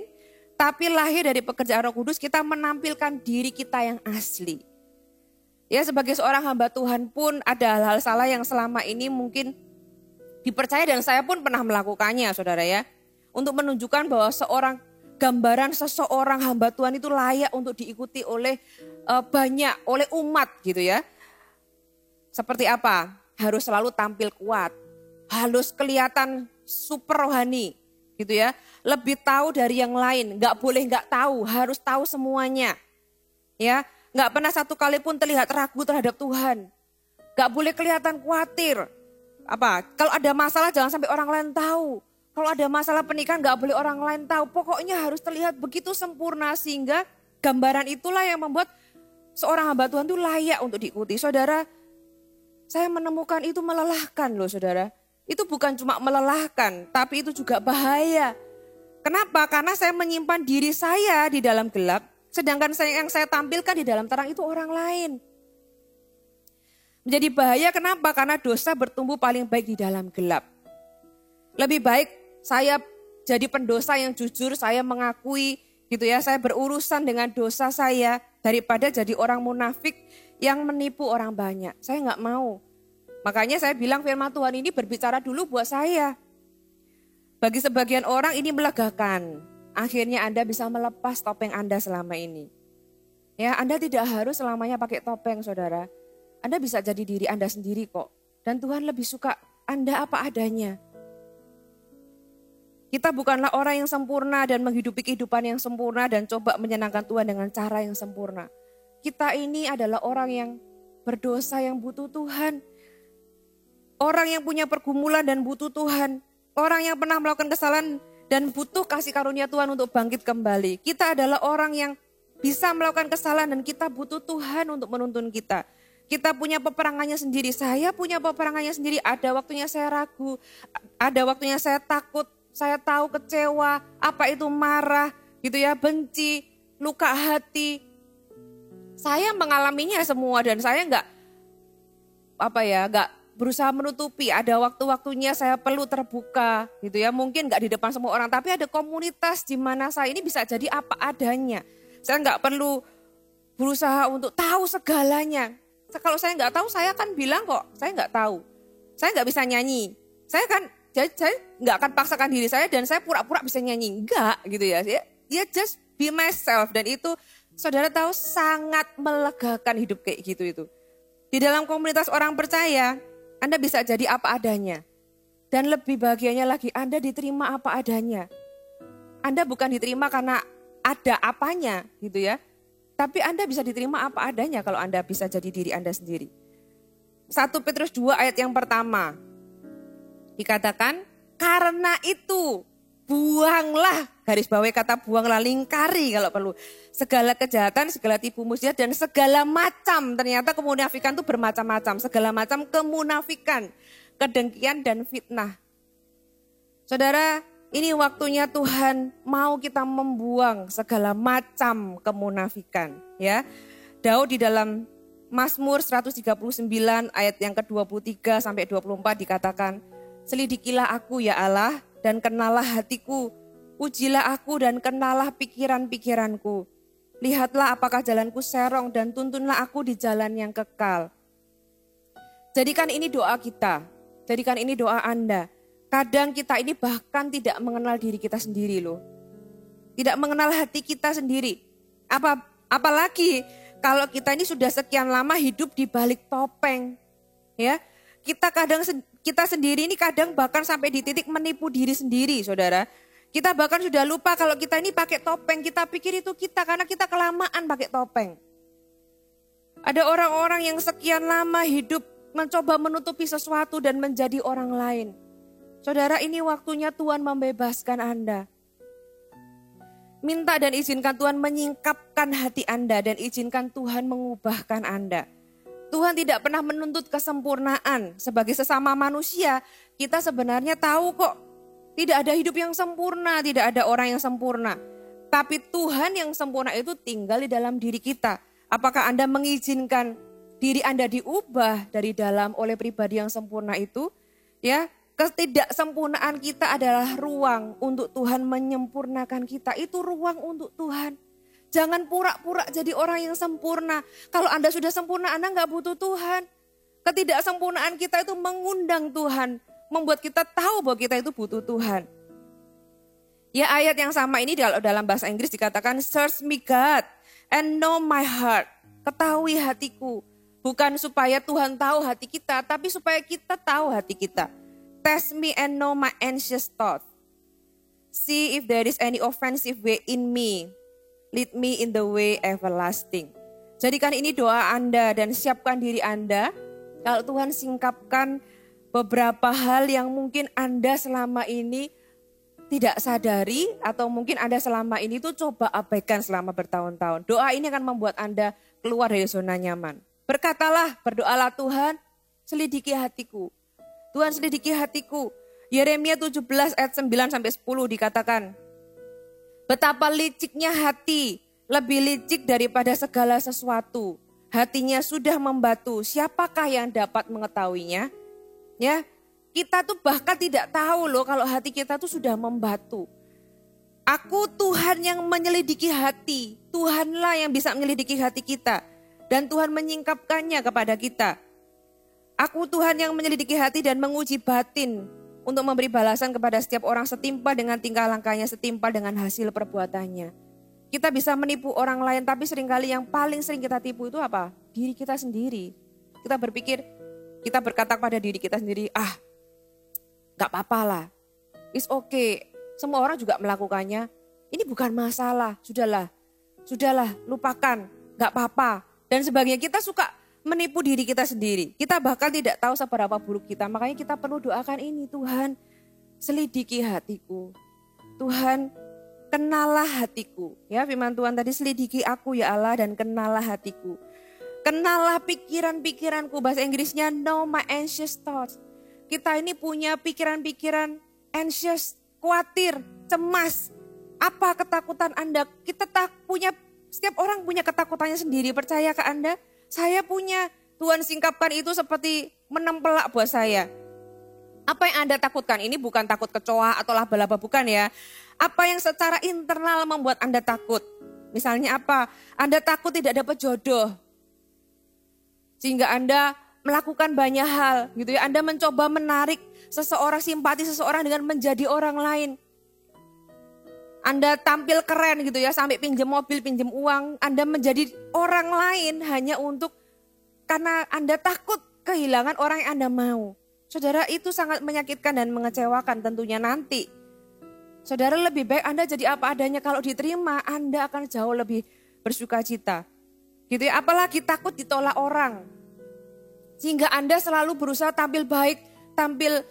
tapi lahir dari pekerjaan Roh Kudus kita menampilkan diri kita yang asli. Ya, sebagai seorang hamba Tuhan pun ada hal-hal salah yang selama ini mungkin dipercaya dan saya pun pernah melakukannya, saudara ya. Untuk menunjukkan bahwa gambaran seseorang hamba Tuhan itu layak untuk diikuti oleh oleh umat gitu ya. Seperti apa? Harus selalu tampil kuat, harus kelihatan super rohani gitu ya. Lebih tahu dari yang lain, gak boleh gak tahu, harus tahu semuanya. Ya, gak pernah satu kali pun terlihat ragu terhadap Tuhan. Gak boleh kelihatan khawatir. Kalau ada masalah jangan sampai orang lain tahu. Kalau ada masalah pernikahan gak boleh orang lain tahu. Pokoknya harus terlihat begitu sempurna sehingga gambaran itulah yang membuat seorang hamba Tuhan itu layak untuk diikuti. Saudara, saya menemukan itu melelahkan loh saudara. Itu bukan cuma melelahkan, tapi itu juga bahaya. Kenapa? Karena saya menyimpan diri saya di dalam gelap, sedangkan yang saya tampilkan di dalam terang itu orang lain. Menjadi bahaya kenapa? Karena dosa bertumbuh paling baik di dalam gelap. Lebih baik saya jadi pendosa yang jujur, saya mengakui gitu ya, saya berurusan dengan dosa saya daripada jadi orang munafik yang menipu orang banyak. Saya nggak mau. Makanya saya bilang firman Tuhan ini berbicara dulu buat saya. Bagi sebagian orang ini melegakan. Akhirnya Anda bisa melepas topeng Anda selama ini. Ya, Anda tidak harus selamanya pakai topeng, saudara. Anda bisa jadi diri Anda sendiri kok. Dan Tuhan lebih suka Anda apa adanya. Kita bukanlah orang yang sempurna dan menghidupi kehidupan yang sempurna dan coba menyenangkan Tuhan dengan cara yang sempurna. Kita ini adalah orang yang berdosa yang butuh Tuhan. Orang yang punya pergumulan dan butuh Tuhan. Orang yang pernah melakukan kesalahan dan butuh kasih karunia Tuhan untuk bangkit kembali. Kita adalah orang yang bisa melakukan kesalahan dan kita butuh Tuhan untuk menuntun kita. Kita punya peperangannya sendiri, saya punya peperangannya sendiri. Ada waktunya saya ragu, ada waktunya saya takut, saya tahu kecewa, apa itu marah, gitu ya, benci, luka hati. Saya mengalaminya semua dan saya nggak berusaha menutupi. Ada waktu-waktunya saya perlu terbuka, gitu ya. Mungkin nggak di depan semua orang, tapi ada komunitas di mana saya ini bisa jadi apa adanya. Saya nggak perlu berusaha untuk tahu segalanya. Kalau saya nggak tahu, saya akan bilang kok, saya nggak tahu. Saya nggak bisa nyanyi. Saya nggak akan paksakan diri saya dan saya pura-pura bisa nyanyi. Enggak gitu ya. Ya just be myself. Dan itu saudara tahu sangat melegakan hidup kayak gitu itu. Di dalam komunitas orang percaya, Anda bisa jadi apa adanya. Dan lebih bahagianya lagi, Anda diterima apa adanya. Anda bukan diterima karena ada apanya gitu ya. Tapi Anda bisa diterima apa adanya kalau Anda bisa jadi diri Anda sendiri. 1 Petrus 2 ayat yang pertama. Dikatakan, karena itu buanglah, garis bawahi kata buanglah, lingkari kalau perlu. Segala kejahatan, segala tipu muslihat dan segala macam. Ternyata kemunafikan itu bermacam-macam. Segala macam kemunafikan, kedengkian dan fitnah. Saudara, ini waktunya Tuhan mau kita membuang segala macam kemunafikan. Ya, Daud di dalam Mazmur 139 ayat yang ke-23 sampai 24 dikatakan, selidikilah aku ya Allah dan kenalah hatiku, ujilah aku dan kenalah pikiran-pikiranku. Lihatlah apakah jalanku serong dan tuntunlah aku di jalan yang kekal. Jadikan ini doa kita, jadikan ini doa Anda. Kadang kita ini bahkan tidak mengenal diri kita sendiri loh. Tidak mengenal hati kita sendiri. Apalagi kalau kita ini sudah sekian lama hidup di balik topeng. Ya, kita sendiri ini kadang bahkan sampai di titik menipu diri sendiri, saudara. Kita bahkan sudah lupa kalau kita ini pakai topeng, kita pikir itu kita karena kita kelamaan pakai topeng. Ada orang-orang yang sekian lama hidup mencoba menutupi sesuatu dan menjadi orang lain. Saudara, ini waktunya Tuhan membebaskan Anda. Minta dan izinkan Tuhan menyingkapkan hati Anda dan izinkan Tuhan mengubahkan Anda. Tuhan tidak pernah menuntut kesempurnaan. Sebagai sesama manusia, kita sebenarnya tahu kok tidak ada hidup yang sempurna, tidak ada orang yang sempurna. Tapi Tuhan yang sempurna itu tinggal di dalam diri kita. Apakah Anda mengizinkan diri Anda diubah dari dalam oleh pribadi yang sempurna itu? Ya, ketidaksempurnaan kita adalah ruang untuk Tuhan menyempurnakan kita. Itu ruang untuk Tuhan. Jangan pura-pura jadi orang yang sempurna. Kalau Anda sudah sempurna, Anda nggak butuh Tuhan. Ketidaksempurnaan kita itu mengundang Tuhan. Membuat kita tahu bahwa kita itu butuh Tuhan. Ya, ayat yang sama ini dalam bahasa Inggris dikatakan, "Search me God and know my heart." Ketahui hatiku. Bukan supaya Tuhan tahu hati kita, tapi supaya kita tahu hati kita. Test me and know my anxious thoughts. See if there is any offensive way in me. Lead me in the way everlasting. Jadikan ini doa Anda dan siapkan diri Anda. Kalau Tuhan singkapkan beberapa hal yang mungkin Anda selama ini tidak sadari atau mungkin Anda selama ini tuh coba abaikan selama bertahun-tahun. Doa ini akan membuat Anda keluar dari zona nyaman. Berkatalah, berdoalah, Tuhan selidiki hatiku. Tuhan selidiki hatiku. Yeremia 17 ayat 9-10 dikatakan, betapa liciknya hati, lebih licik daripada segala sesuatu. Hatinya sudah membatu, siapakah yang dapat mengetahuinya? Ya, kita tuh bahkan tidak tahu loh kalau hati kita tuh sudah membatu. Aku Tuhan yang menyelidiki hati. Tuhanlah yang bisa menyelidiki hati kita. Dan Tuhan menyingkapkannya kepada kita. Aku Tuhan yang menyelidiki hati dan menguji batin untuk memberi balasan kepada setiap orang setimpal dengan tingkah langkahnya, setimpal dengan hasil perbuatannya. Kita bisa menipu orang lain, tapi seringkali yang paling sering kita tipu itu apa? Diri kita sendiri. Kita berpikir, kita berkata pada diri kita sendiri, gak apa-apa lah, it's okay. Semua orang juga melakukannya, ini bukan masalah, sudahlah, lupakan, gak apa-apa. Dan sebagainya, kita suka menipu diri kita sendiri. Kita bahkan tidak tahu seberapa buruk kita. Makanya kita perlu doakan ini, Tuhan selidiki hatiku. Tuhan kenalah hatiku. Ya, firman Tuhan tadi, selidiki aku ya Allah dan kenalah hatiku. Kenalah pikiran-pikiranku. Bahasa Inggrisnya know my anxious thoughts. Kita ini punya pikiran-pikiran anxious, khawatir, cemas. Apa ketakutan Anda? Setiap orang punya ketakutannya sendiri. Percaya ke Anda? Saya punya. Tuhan singkapkan itu seperti menempelak buat saya. Apa yang Anda takutkan? Ini bukan takut kecoa atau laba-laba, bukan ya. Apa yang secara internal membuat Anda takut? Misalnya apa? Anda takut tidak dapat jodoh. Sehingga Anda melakukan banyak hal gitu ya. Anda mencoba menarik seseorang, simpati seseorang dengan menjadi orang lain. Anda tampil keren gitu ya, sampai pinjam mobil, pinjam uang. Anda menjadi orang lain hanya karena Anda takut kehilangan orang yang Anda mau. Saudara, itu sangat menyakitkan dan mengecewakan tentunya nanti. Saudara, lebih baik Anda jadi apa adanya. Kalau diterima, Anda akan jauh lebih bersuka cita. Gitu ya, apalagi takut ditolak orang. Sehingga Anda selalu berusaha tampil baik, tampil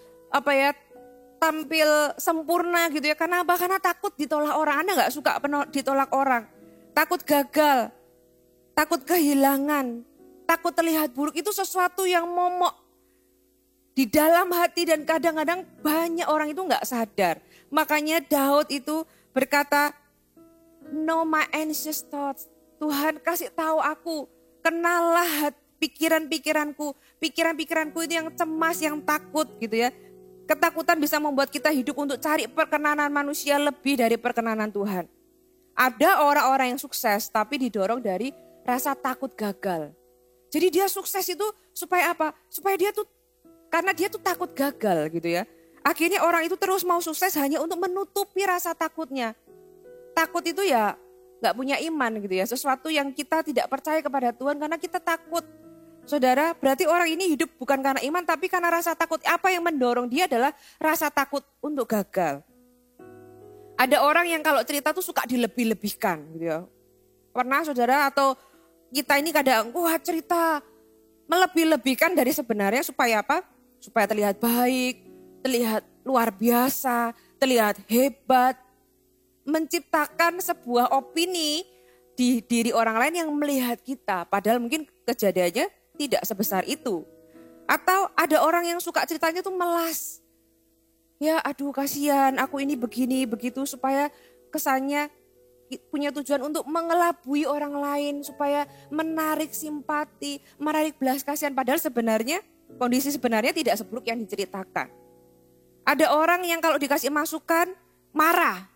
sempurna gitu ya. Karena apa? Karena takut ditolak orang. Anda gak suka ditolak orang. Takut gagal, takut kehilangan, takut terlihat buruk. Itu sesuatu yang momok di dalam hati dan kadang-kadang banyak orang itu gak sadar. Makanya Daud itu berkata, know my anxious thoughts. Tuhan kasih tahu aku, kenalah pikiran-pikiranku. Pikiran-pikiranku itu yang cemas, yang takut gitu ya. Ketakutan bisa membuat kita hidup untuk cari perkenanan manusia lebih dari perkenanan Tuhan. Ada orang-orang yang sukses tapi didorong dari rasa takut gagal. Jadi dia sukses itu supaya apa? Supaya karena dia tuh takut gagal gitu ya. Akhirnya orang itu terus mau sukses hanya untuk menutupi rasa takutnya. Takut itu ya nggak punya iman gitu ya. Sesuatu yang kita tidak percaya kepada Tuhan karena kita takut. Saudara, berarti orang ini hidup bukan karena iman tapi karena rasa takut. Apa yang mendorong dia adalah rasa takut untuk gagal. Ada orang yang kalau cerita tuh suka dilebih-lebihkan gitu ya. Pernah saudara atau kita ini kadang cerita melebih-lebihkan dari sebenarnya supaya apa? Supaya terlihat baik, terlihat luar biasa, terlihat hebat. Menciptakan sebuah opini di diri orang lain yang melihat kita. Padahal mungkin kejadiannya tidak sebesar itu. Atau ada orang yang suka ceritanya tuh melas. Ya aduh kasihan aku ini begini begitu supaya kesannya punya tujuan untuk mengelabui orang lain. Supaya menarik simpati, menarik belas kasihan. Padahal sebenarnya kondisi sebenarnya tidak seburuk yang diceritakan. Ada orang yang kalau dikasih masukan marah,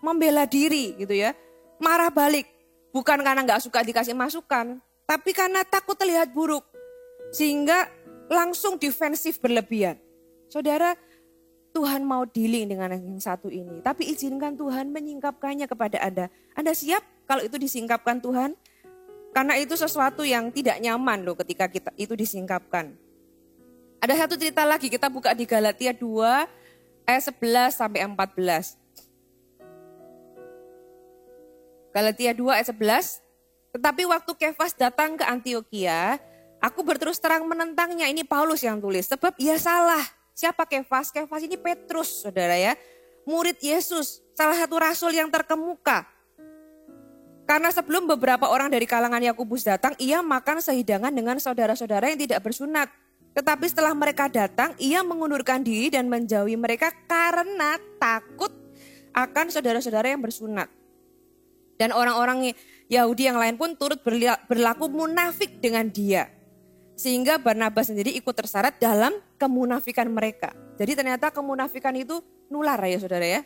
membela diri gitu ya. Marah balik, bukan karena gak suka dikasih masukan. Tapi karena takut terlihat buruk. Sehingga langsung defensif berlebihan. Saudara, Tuhan mau dealing dengan yang satu ini. Tapi izinkan Tuhan menyingkapkannya kepada Anda. Anda siap kalau itu disingkapkan Tuhan? Karena itu sesuatu yang tidak nyaman loh ketika kita itu disingkapkan. Ada satu cerita lagi, kita buka di Galatia 2 ayat 11 sampai 14. Galatia 2 ayat 11. Tetapi waktu Kefas datang ke Antiokhia, aku berterus terang menentangnya. Ini Paulus yang tulis, sebab ia salah. Siapa Kefas? Kefas ini Petrus, saudara ya. Murid Yesus, salah satu rasul yang terkemuka. Karena sebelum beberapa orang dari kalangan Yakobus datang, ia makan sehidangan dengan saudara-saudara yang tidak bersunat. Tetapi setelah mereka datang, ia mengundurkan diri dan menjauhi mereka karena takut akan saudara-saudara yang bersunat. Dan orang-orang Yahudi yang lain pun turut berlaku munafik dengan dia. Sehingga Barnabas sendiri ikut terseret dalam kemunafikan mereka. Jadi ternyata kemunafikan itu nular ya saudara ya.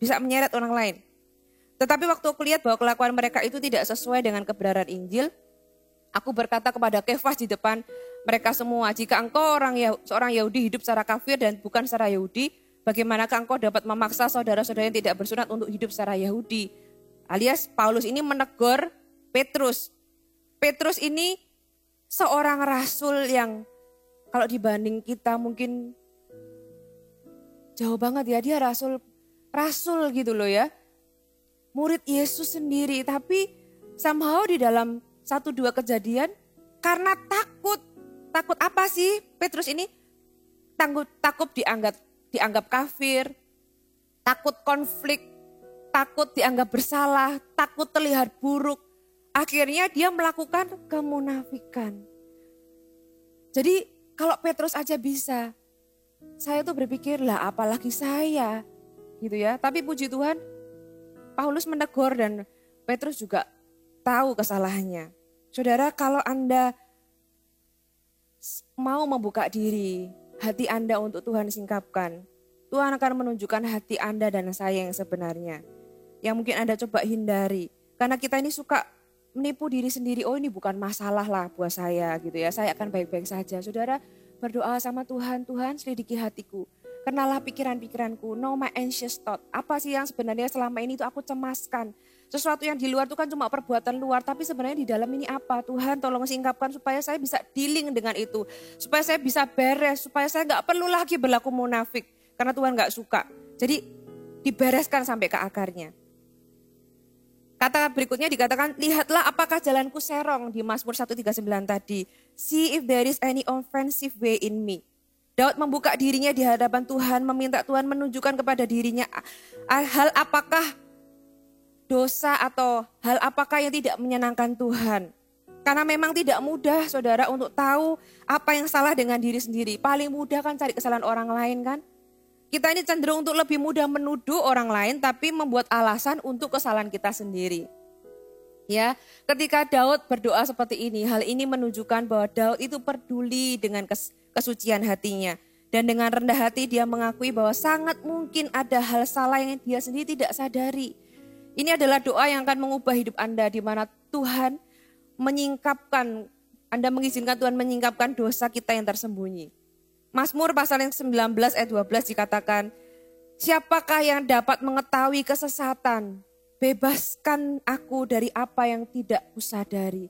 Bisa menyeret orang lain. Tetapi waktu aku lihat bahwa kelakuan mereka itu tidak sesuai dengan kebenaran Injil. Aku berkata kepada Kefas di depan mereka semua. Jika engkau seorang Yahudi hidup secara kafir dan bukan secara Yahudi. Bagaimanakah engkau dapat memaksa saudara-saudara yang tidak bersunat untuk hidup secara Yahudi? Alias Paulus ini menegur Petrus. Petrus ini seorang rasul yang kalau dibanding kita mungkin jauh banget ya. Dia rasul gitu loh ya. Murid Yesus sendiri. Tapi somehow di dalam 1-2 kejadian karena takut. Takut apa sih Petrus ini? Takut dianggap kafir. Takut konflik. Takut dianggap bersalah, takut terlihat buruk. Akhirnya dia melakukan kemunafikan. Jadi kalau Petrus aja bisa, saya tuh berpikir lah apalagi saya gitu ya. Tapi puji Tuhan, Paulus menegur dan Petrus juga tahu kesalahannya. Saudara, kalau Anda mau membuka diri, hati Anda untuk Tuhan singkapkan, Tuhan akan menunjukkan hati Anda dan saya yang sebenarnya. Yang mungkin Anda coba hindari. Karena kita ini suka menipu diri sendiri. Oh ini bukan masalah lah buat saya gitu ya. Saya akan baik-baik saja. Saudara berdoa sama Tuhan. Tuhan selidiki hatiku. Kenalah pikiran-pikiranku. Know my anxious thought. Apa sih yang sebenarnya selama ini itu aku cemaskan. Sesuatu yang di luar itu kan cuma perbuatan luar. Tapi sebenarnya di dalam ini apa? Tuhan tolong singkapkan supaya saya bisa dealing dengan itu. Supaya saya bisa beres. Supaya saya gak perlu lagi berlaku munafik. Karena Tuhan gak suka. Jadi dibereskan sampai ke akarnya. Kata berikutnya dikatakan, lihatlah apakah jalanku serong di Mazmur 139 tadi. See if there is any offensive way in me. Daud membuka dirinya di hadapan Tuhan, meminta Tuhan menunjukkan kepada dirinya hal apakah dosa atau hal apakah yang tidak menyenangkan Tuhan. Karena memang tidak mudah saudara untuk tahu apa yang salah dengan diri sendiri. Paling mudah kan cari kesalahan orang lain kan. Kita ini cenderung untuk lebih mudah menuduh orang lain tapi membuat alasan untuk kesalahan kita sendiri. Ya, ketika Daud berdoa seperti ini, hal ini menunjukkan bahwa Daud itu peduli dengan kesucian hatinya. Dan dengan rendah hati dia mengakui bahwa sangat mungkin ada hal salah yang dia sendiri tidak sadari. Ini adalah doa yang akan mengubah hidup Anda di mana Tuhan menyingkapkan, Anda mengizinkan Tuhan menyingkapkan dosa kita yang tersembunyi. Mazmur pasal yang 19 ayat 12 dikatakan, siapakah yang dapat mengetahui kesesatan bebaskan aku dari apa yang tidak kusadari.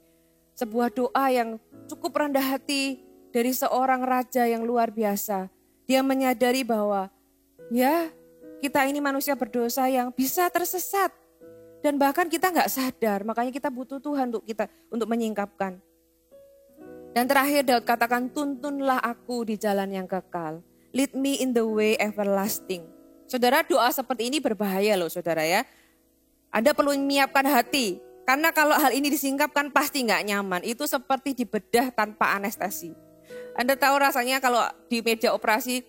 Sebuah doa yang cukup rendah hati dari seorang raja yang luar biasa. Dia menyadari bahwa ya kita ini manusia berdosa yang bisa tersesat. Dan bahkan kita nggak sadar, makanya kita butuh Tuhan untuk menyingkapkan. Dan terakhir Daud katakan, tuntunlah aku di jalan yang kekal. Lead me in the way everlasting. Saudara, doa seperti ini berbahaya loh saudara ya. Anda perlu menyiapkan hati. Karena kalau hal ini disingkapkan pasti nggak nyaman. Itu seperti dibedah tanpa anestesi. Anda tahu rasanya kalau di meja operasi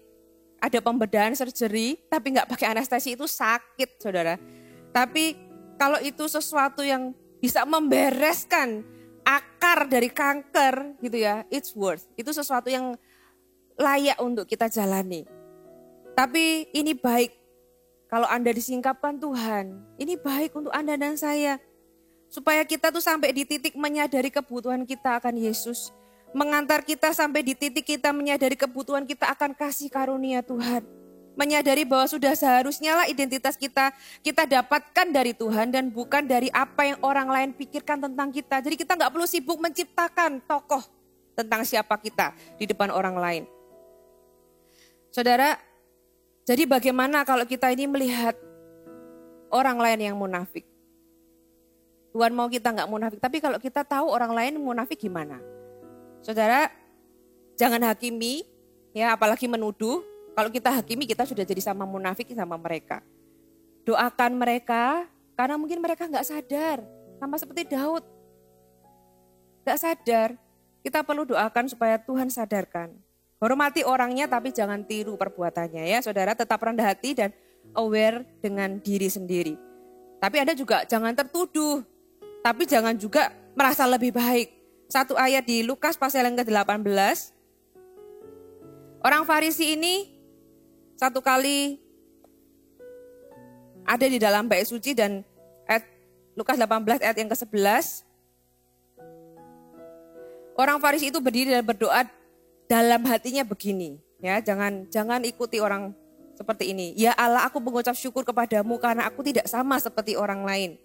ada pembedahan surgery tapi nggak pakai anestesi itu sakit saudara. Tapi kalau itu sesuatu yang bisa membereskan akar dari kanker gitu ya, it's worth. Itu sesuatu yang layak untuk kita jalani. Tapi ini baik kalau Anda disingkapkan Tuhan. Ini baik untuk Anda dan saya. Supaya kita tuh sampai di titik menyadari kebutuhan kita akan Yesus. Mengantar kita sampai di titik kita menyadari kebutuhan kita akan kasih karunia Tuhan. Menyadari bahwa sudah seharusnya lah identitas kita dapatkan dari Tuhan dan bukan dari apa yang orang lain pikirkan tentang kita. Jadi kita gak perlu sibuk menciptakan tokoh tentang siapa kita di depan orang lain. Saudara, jadi bagaimana kalau kita ini melihat orang lain yang munafik? Tuhan mau kita gak munafik, tapi kalau kita tahu orang lain munafik gimana? Saudara, jangan hakimi, ya apalagi menuduh. Kalau kita hakimi, kita sudah jadi sama munafik sama mereka. Doakan mereka, karena mungkin mereka gak sadar. Sama seperti Daud. Gak sadar, kita perlu doakan supaya Tuhan sadarkan. Hormati orangnya tapi jangan tiru perbuatannya ya. Saudara tetap rendah hati dan aware dengan diri sendiri. Tapi Anda juga jangan tertuduh. Tapi jangan juga merasa lebih baik. Satu ayat di Lukas pasal yang ke-18. Orang Farisi ini satu kali ada di dalam bait suci dan Lukas 18 ayat yang ke-11. Orang Farisi itu berdiri dan berdoa dalam hatinya begini, ya, jangan ikuti orang seperti ini. Ya Allah, aku mengucap syukur kepadamu karena aku tidak sama seperti orang lain.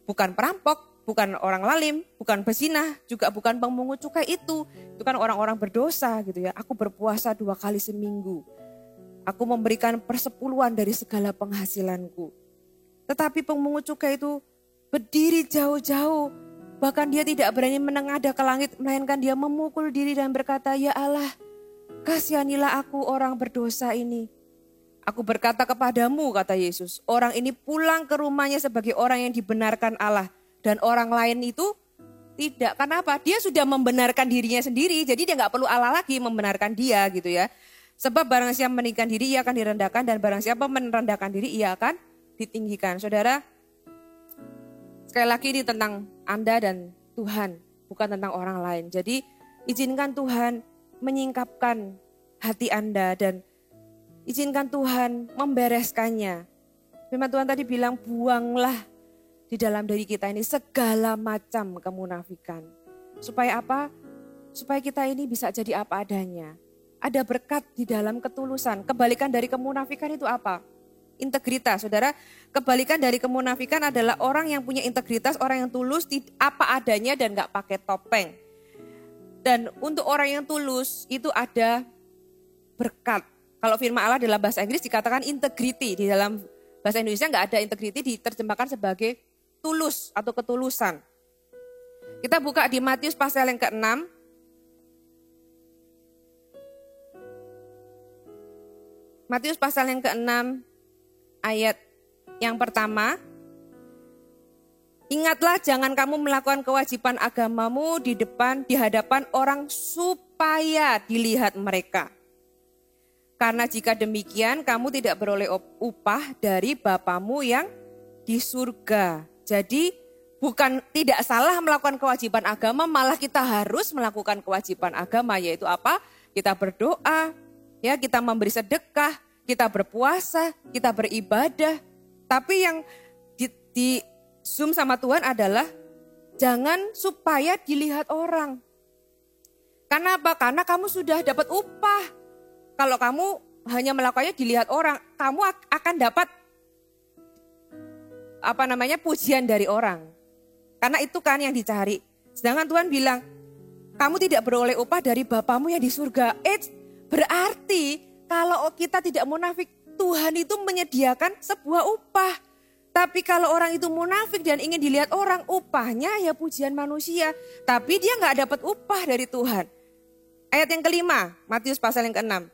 Bukan perampok, bukan orang lalim, bukan pezinah, juga bukan pemungut cukai itu kan orang-orang berdosa gitu ya. Aku berpuasa 2 kali seminggu. Aku memberikan persepuluhan dari segala penghasilanku. Tetapi pemungut cukai itu berdiri jauh-jauh. Bahkan dia tidak berani menengadah ke langit, melainkan dia memukul diri dan berkata, ya Allah, kasihanilah aku orang berdosa ini. Aku berkata kepadamu, kata Yesus, orang ini pulang ke rumahnya sebagai orang yang dibenarkan Allah. Dan orang lain itu tidak. Kenapa? Dia sudah membenarkan dirinya sendiri, jadi dia gak perlu Allah lagi membenarkan dia gitu ya. Sebab barang siapa meninggikan diri, ia akan direndahkan, dan barang siapa merendahkan diri, ia akan ditinggikan. Saudara, sekali lagi ini tentang Anda dan Tuhan, bukan tentang orang lain. Jadi izinkan Tuhan menyingkapkan hati Anda dan izinkan Tuhan membereskannya. Firman Tuhan tadi bilang, buanglah di dalam diri kita ini segala macam kemunafikan. Supaya apa? Supaya kita ini bisa jadi apa adanya. Ada berkat di dalam ketulusan. Kebalikan dari kemunafikan itu apa? Integritas, saudara. Kebalikan dari kemunafikan adalah orang yang punya integritas, orang yang tulus apa adanya dan gak pakai topeng. Dan untuk orang yang tulus itu ada berkat. Kalau firman Allah dalam bahasa Inggris dikatakan integrity. Di dalam bahasa Indonesia gak ada integrity, diterjemahkan sebagai tulus atau ketulusan. Kita buka di Matius pasal yang ke-6. Matius pasal yang ke-6 ayat yang pertama. Ingatlah jangan kamu melakukan kewajiban agamamu di hadapan orang supaya dilihat mereka. Karena jika demikian kamu tidak beroleh upah dari Bapamu yang di surga. Jadi bukan tidak salah melakukan kewajiban agama, malah kita harus melakukan kewajiban agama, yaitu apa? Kita berdoa, ya, kita memberi sedekah, kita berpuasa, kita beribadah. Tapi yang di zoom sama Tuhan adalah jangan supaya dilihat orang. Karena apa? Karena kamu sudah dapat upah. Kalau kamu hanya melakukannya dilihat orang, kamu akan dapat pujian dari orang. Karena itu kan yang dicari. Sedangkan Tuhan bilang, kamu tidak beroleh upah dari Bapamu yang di surga. Berarti kalau kita tidak munafik, Tuhan itu menyediakan sebuah upah. Tapi kalau orang itu munafik dan ingin dilihat orang, upahnya ya pujian manusia. Tapi dia nggak dapat upah dari Tuhan. Ayat yang kelima, Matius pasal yang ke-6.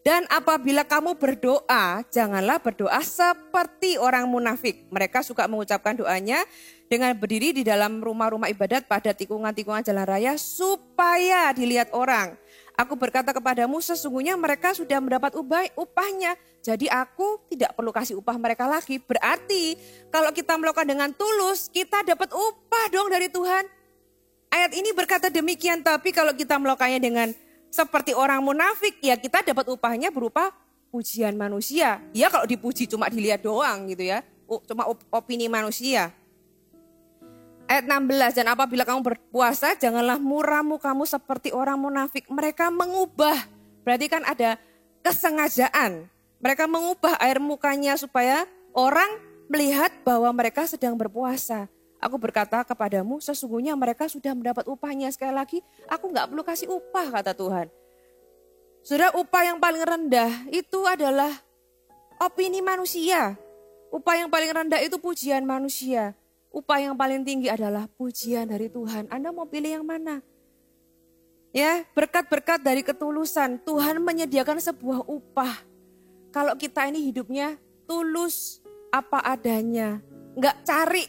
Dan apabila kamu berdoa, janganlah berdoa seperti orang munafik. Mereka suka mengucapkan doanya dengan berdiri di dalam rumah-rumah ibadat pada tikungan-tikungan jalan raya supaya dilihat orang. Aku berkata kepadamu, sesungguhnya mereka sudah mendapat upahnya. Jadi aku tidak perlu kasih upah mereka lagi. Berarti kalau kita melakukan dengan tulus, kita dapat upah dong dari Tuhan. Ayat ini berkata demikian, tapi kalau kita melakukannya dengan seperti orang munafik, ya kita dapat upahnya berupa pujian manusia. Ya kalau dipuji cuma dilihat doang gitu ya, cuma opini manusia. Ayat 16, dan apabila kamu berpuasa, janganlah muramu kamu seperti orang munafik. Mereka mengubah, berarti kan ada kesengajaan. Mereka mengubah air mukanya supaya orang melihat bahwa mereka sedang berpuasa. Aku berkata kepadamu, sesungguhnya mereka sudah mendapat upahnya. Sekali lagi, aku gak perlu kasih upah, kata Tuhan. Saudara, upah yang paling rendah itu adalah opini manusia. Upah yang paling rendah itu pujian manusia. Upah yang paling tinggi adalah pujian dari Tuhan. Anda mau pilih yang mana? Ya, berkat-berkat dari ketulusan. Tuhan menyediakan sebuah upah. Kalau kita ini hidupnya tulus apa adanya. Gak cari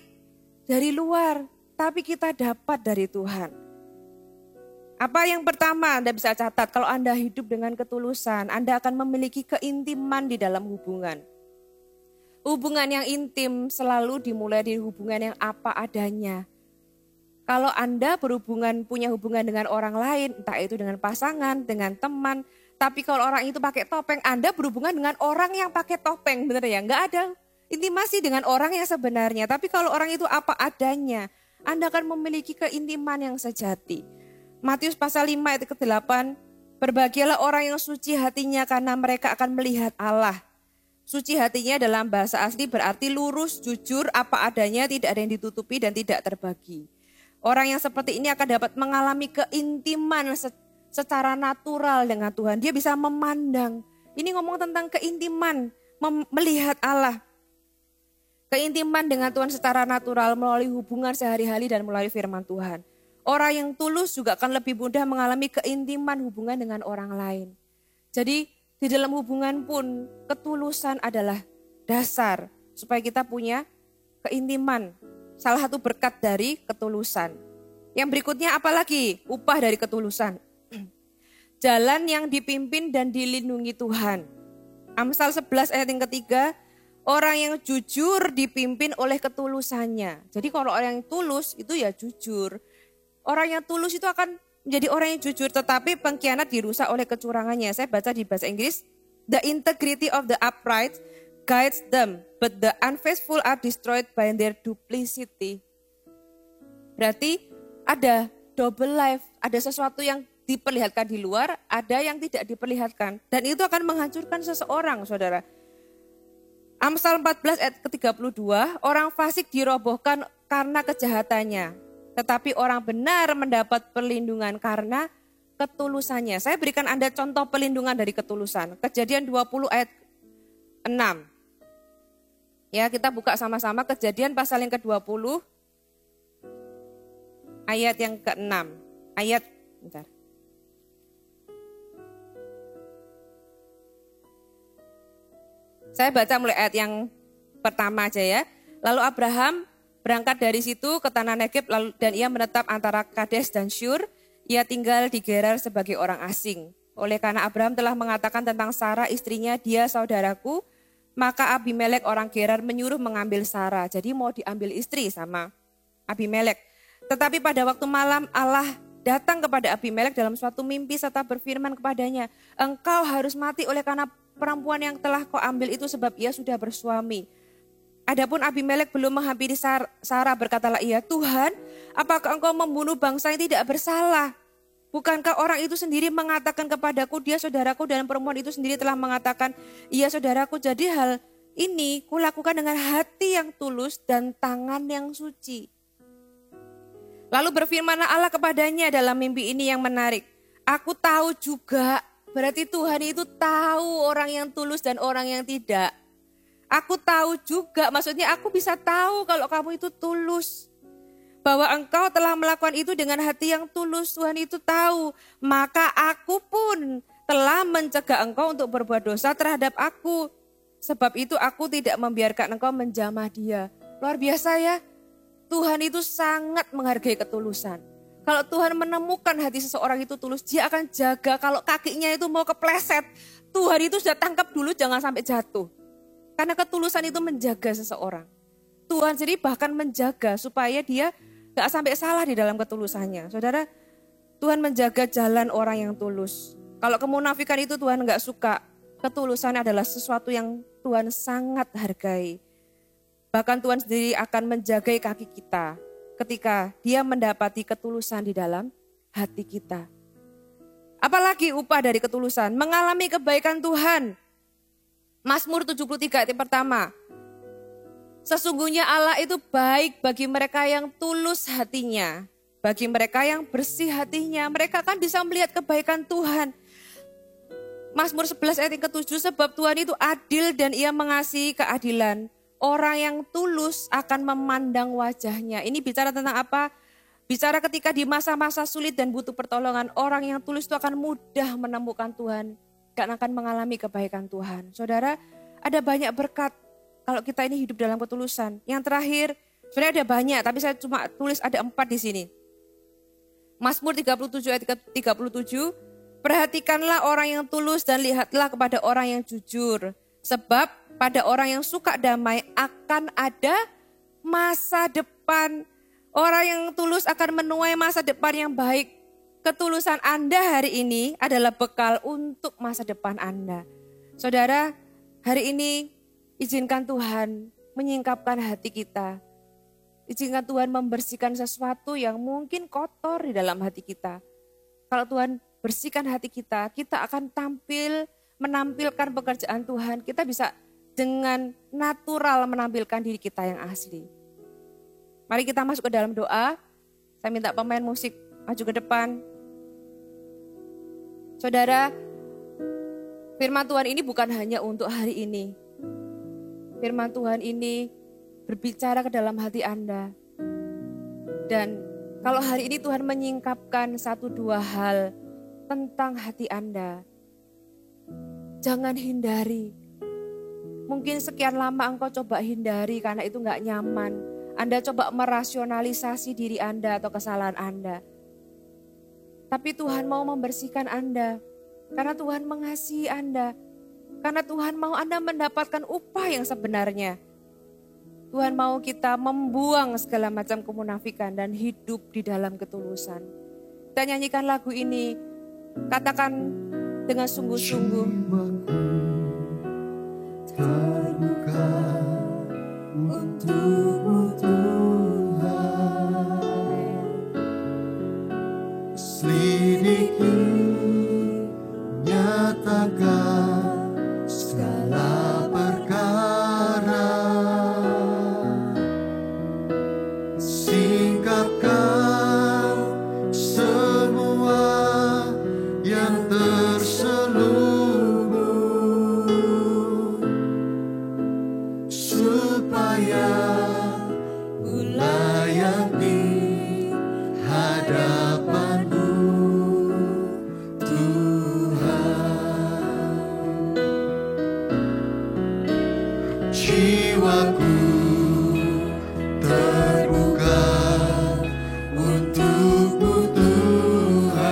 dari luar, tapi kita dapat dari Tuhan. Apa yang pertama Anda bisa catat, kalau Anda hidup dengan ketulusan, Anda akan memiliki keintiman di dalam hubungan. Hubungan yang intim selalu dimulai dari hubungan yang apa adanya. Kalau Anda punya hubungan dengan orang lain, entah itu dengan pasangan, dengan teman, tapi kalau orang itu pakai topeng, Anda berhubungan dengan orang yang pakai topeng, benar ya? Enggak ada intimasi dengan orang yang sebenarnya. Tapi kalau orang itu apa adanya, Anda akan memiliki keintiman yang sejati. Matius pasal 5 ayat ke-8, berbahagialah orang yang suci hatinya karena mereka akan melihat Allah. Suci hatinya dalam bahasa asli berarti lurus, jujur, apa adanya, tidak ada yang ditutupi dan tidak terbagi. Orang yang seperti ini akan dapat mengalami keintiman secara natural dengan Tuhan. Dia bisa memandang. Ini ngomong tentang keintiman, melihat Allah. Keintiman dengan Tuhan secara natural melalui hubungan sehari-hari dan melalui firman Tuhan. Orang yang tulus juga akan lebih mudah mengalami keintiman hubungan dengan orang lain. Jadi di dalam hubungan pun ketulusan adalah dasar supaya kita punya keintiman. Salah satu berkat dari ketulusan. Yang berikutnya apalagi? Upah dari ketulusan. Jalan yang dipimpin dan dilindungi Tuhan. Amsal 11 ayat yang ketiga. Orang yang jujur dipimpin oleh ketulusannya. Jadi kalau orang yang tulus itu ya jujur. Orang yang tulus itu akan menjadi orang yang jujur, tetapi pengkhianat dirusak oleh kecurangannya. Saya baca di bahasa Inggris. The integrity of the upright guides them, but the unfaithful are destroyed by their duplicity. Berarti ada double life, ada sesuatu yang diperlihatkan di luar, ada yang tidak diperlihatkan. Dan itu akan menghancurkan seseorang, saudara. Amsal 14 ayat ke-32, orang fasik dirobohkan karena kejahatannya. Tetapi orang benar mendapat perlindungan karena ketulusannya. Saya berikan Anda contoh perlindungan dari ketulusan. Kejadian 20 ayat 6. Ya, kita buka sama-sama Kejadian pasal yang ke-20 ayat yang ke-6. Bentar. Saya baca mulai ayat yang pertama aja ya. Lalu Abraham berangkat dari situ ke tanah Negeb dan ia menetap antara Kades dan Syur. Ia tinggal di Gerar sebagai orang asing. Oleh karena Abraham telah mengatakan tentang Sarah istrinya, dia saudaraku, maka Abimelek orang Gerar menyuruh mengambil Sarah. Jadi mau diambil istri sama Abimelek. Tetapi pada waktu malam Allah datang kepada Abimelek dalam suatu mimpi serta berfirman kepadanya, engkau harus mati oleh karena perempuan yang telah kau ambil itu sebab ia sudah bersuami. Adapun Abimelek belum menghampiri Sarah, berkatalah ia, Tuhan, apakah engkau membunuh bangsa yang tidak bersalah? Bukankah orang itu sendiri mengatakan kepadaku, dia saudaraku, dan perempuan itu sendiri telah mengatakan, iya saudaraku. Jadi hal ini kulakukan dengan hati yang tulus dan tangan yang suci. Lalu berfirmanlah Allah kepadanya dalam mimpi ini yang menarik. Aku tahu juga, berarti Tuhan itu tahu orang yang tulus dan orang yang tidak. Aku tahu juga, maksudnya aku bisa tahu kalau kamu itu tulus. Bahwa engkau telah melakukan itu dengan hati yang tulus, Tuhan itu tahu. Maka aku pun telah mencegah engkau untuk berbuat dosa terhadap aku. Sebab itu aku tidak membiarkan engkau menjamah dia. Luar biasa ya. Tuhan itu sangat menghargai ketulusan. Kalau Tuhan menemukan hati seseorang itu tulus, dia akan jaga kalau kakinya itu mau kepleset. Tuhan itu sudah tangkap dulu jangan sampai jatuh. Karena ketulusan itu menjaga seseorang. Tuhan sendiri bahkan menjaga supaya dia gak sampai salah di dalam ketulusannya. Saudara, Tuhan menjaga jalan orang yang tulus. Kalau kemunafikan itu Tuhan gak suka. Ketulusan adalah sesuatu yang Tuhan sangat hargai. Bahkan Tuhan sendiri akan menjaga kaki kita ketika dia mendapati ketulusan di dalam hati kita. Apalagi upah dari ketulusan, mengalami kebaikan Tuhan. Mazmur 73 ayat pertama. Sesungguhnya Allah itu baik bagi mereka yang tulus hatinya. Bagi mereka yang bersih hatinya, mereka kan bisa melihat kebaikan Tuhan. Mazmur 11 ayat ke-7, sebab Tuhan itu adil dan ia mengasihi keadilan. Orang yang tulus akan memandang wajahnya. Ini bicara tentang apa? Bicara ketika di masa-masa sulit dan butuh pertolongan, orang yang tulus itu akan mudah menemukan Tuhan. Dan akan mengalami kebaikan Tuhan. Saudara, ada banyak berkat kalau kita ini hidup dalam ketulusan. Yang terakhir, sebenarnya ada banyak, tapi saya cuma tulis ada 4 di sini. Mazmur 37 ayat 37, perhatikanlah orang yang tulus dan lihatlah kepada orang yang jujur. Sebab pada orang yang suka damai akan ada masa depan. Orang yang tulus akan menuai masa depan yang baik. Ketulusan Anda hari ini adalah bekal untuk masa depan Anda. Saudara, hari ini izinkan Tuhan menyingkapkan hati kita. Izinkan Tuhan membersihkan sesuatu yang mungkin kotor di dalam hati kita. Kalau Tuhan bersihkan hati kita, kita akan menampilkan pekerjaan Tuhan. Kita bisa dengan natural menampilkan diri kita yang asli. Mari kita masuk ke dalam doa. Saya minta pemain musik maju ke depan. Saudara, firman Tuhan ini bukan hanya untuk hari ini. Firman Tuhan ini berbicara ke dalam hati Anda. Dan kalau hari ini Tuhan menyingkapkan 1-2 hal tentang hati Anda, jangan hindari. Mungkin sekian lama engkau coba hindari karena itu gak nyaman. Anda coba merasionalisasi diri Anda atau kesalahan Anda. Tapi Tuhan mau membersihkan Anda. Karena Tuhan mengasihi Anda. Karena Tuhan mau Anda mendapatkan upah yang sebenarnya. Tuhan mau kita membuang segala macam kemunafikan dan hidup di dalam ketulusan. Kita nyanyikan lagu ini. Katakan dengan sungguh-sungguh. Terbuka untukmu Tuhan, selidiki, nyatakan segala perkara, singkapkan semua yang terselubung, supaya ku layak di hadapan-Mu Tuhan. Jiwaku terbuka untuk-Mu Tuhan.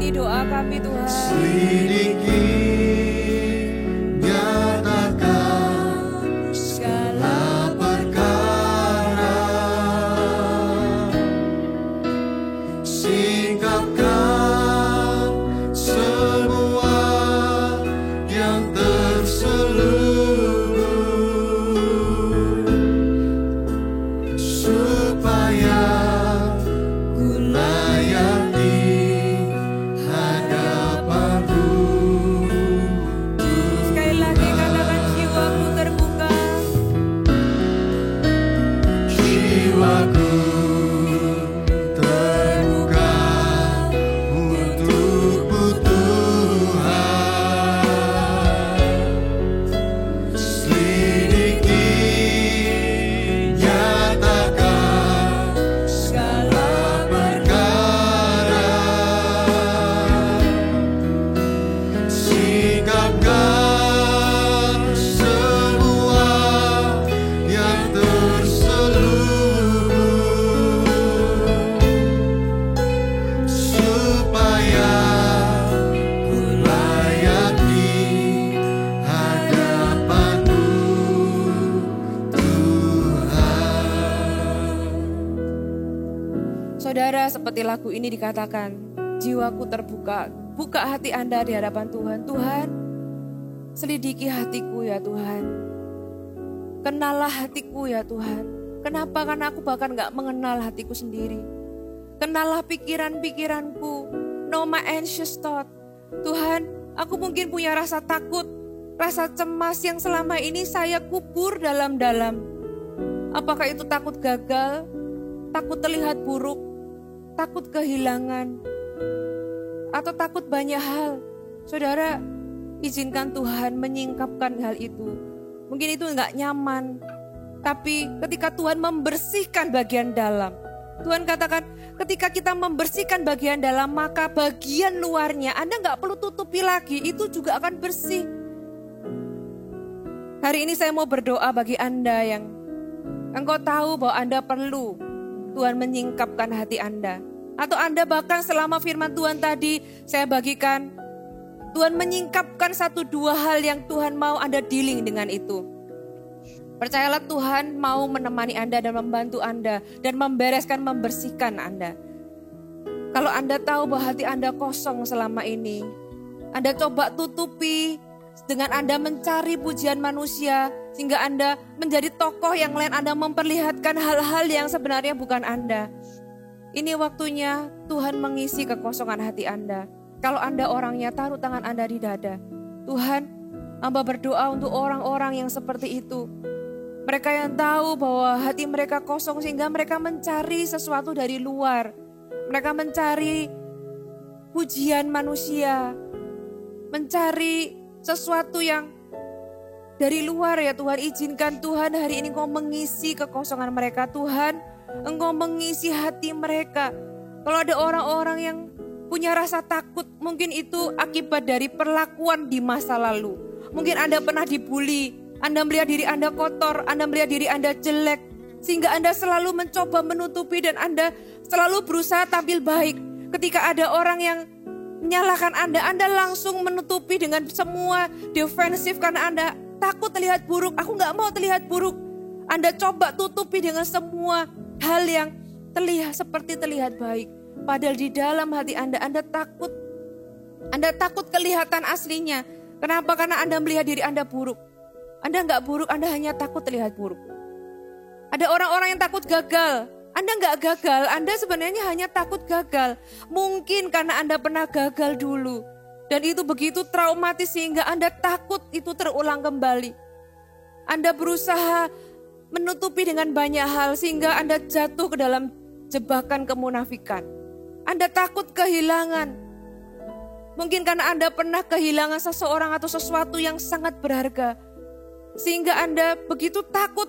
Ini doa kami Tuhan. Selidiki, nyatakan segala perkara, singkapkan semua yang terselubung, Saudara, seperti lagu ini dikatakan, jiwaku terbuka, buka hati Anda di hadapan Tuhan. Tuhan, selidiki hatiku ya Tuhan. Kenallah hatiku ya Tuhan. Kenapa? Karena aku bahkan gak mengenal hatiku sendiri. Kenallah pikiran-pikiranku. Know my anxious thought. Tuhan, aku mungkin punya rasa takut, rasa cemas yang selama ini saya kubur dalam-dalam. Apakah itu takut gagal, takut terlihat buruk, takut kehilangan, atau takut banyak hal? Saudara, izinkan Tuhan menyingkapkan hal itu. Mungkin itu gak nyaman, tapi ketika Tuhan membersihkan bagian dalam, Tuhan katakan ketika kita membersihkan bagian dalam, maka bagian luarnya Anda gak perlu tutupi lagi, itu juga akan bersih. Hari ini saya mau berdoa bagi Anda yang engkau tahu bahwa Anda perlu Tuhan menyingkapkan hati Anda. Atau Anda bahkan selama firman Tuhan tadi saya bagikan, Tuhan menyingkapkan 1-2 hal yang Tuhan mau Anda dealing dengan itu. Percayalah Tuhan mau menemani Anda dan membantu Anda dan membereskan, membersihkan Anda. Kalau Anda tahu bahwa hati Anda kosong selama ini, Anda coba tutupi dengan Anda mencari pujian manusia sehingga Anda menjadi tokoh yang lain, Anda memperlihatkan hal-hal yang sebenarnya bukan Anda. Ini waktunya Tuhan mengisi kekosongan hati Anda. Kalau Anda orangnya, taruh tangan Anda di dada. Tuhan, hamba berdoa untuk orang-orang yang seperti itu. Mereka yang tahu bahwa hati mereka kosong sehingga mereka mencari sesuatu dari luar. Mereka mencari pujian manusia. Mencari sesuatu yang dari luar ya Tuhan. Izinkan Tuhan hari ini Engkau mengisi kekosongan mereka. Tuhan, Engkau mengisi hati mereka. Kalau ada orang-orang yang punya rasa takut, mungkin itu akibat dari perlakuan di masa lalu. Mungkin Anda pernah dibully, Anda melihat diri Anda kotor, Anda melihat diri Anda jelek, sehingga Anda selalu mencoba menutupi dan Anda selalu berusaha tampil baik. Ketika ada orang yang menyalahkan Anda langsung menutupi dengan semua defensif karena Anda takut terlihat buruk. Aku gak mau terlihat buruk. Anda coba tutupi dengan semua hal yang seperti terlihat baik. Padahal di dalam hati Anda takut. Anda takut kelihatan aslinya. Kenapa? Karena Anda melihat diri Anda buruk. Anda enggak buruk, Anda hanya takut terlihat buruk. Ada orang-orang yang takut gagal. Anda enggak gagal, Anda sebenarnya hanya takut gagal. Mungkin karena Anda pernah gagal dulu. Dan itu begitu traumatis sehingga Anda takut itu terulang kembali. Anda berusaha menutupi dengan banyak hal sehingga Anda jatuh ke dalam jebakan kemunafikan. Anda takut kehilangan. Mungkin karena Anda pernah kehilangan seseorang atau sesuatu yang sangat berharga. Sehingga Anda begitu takut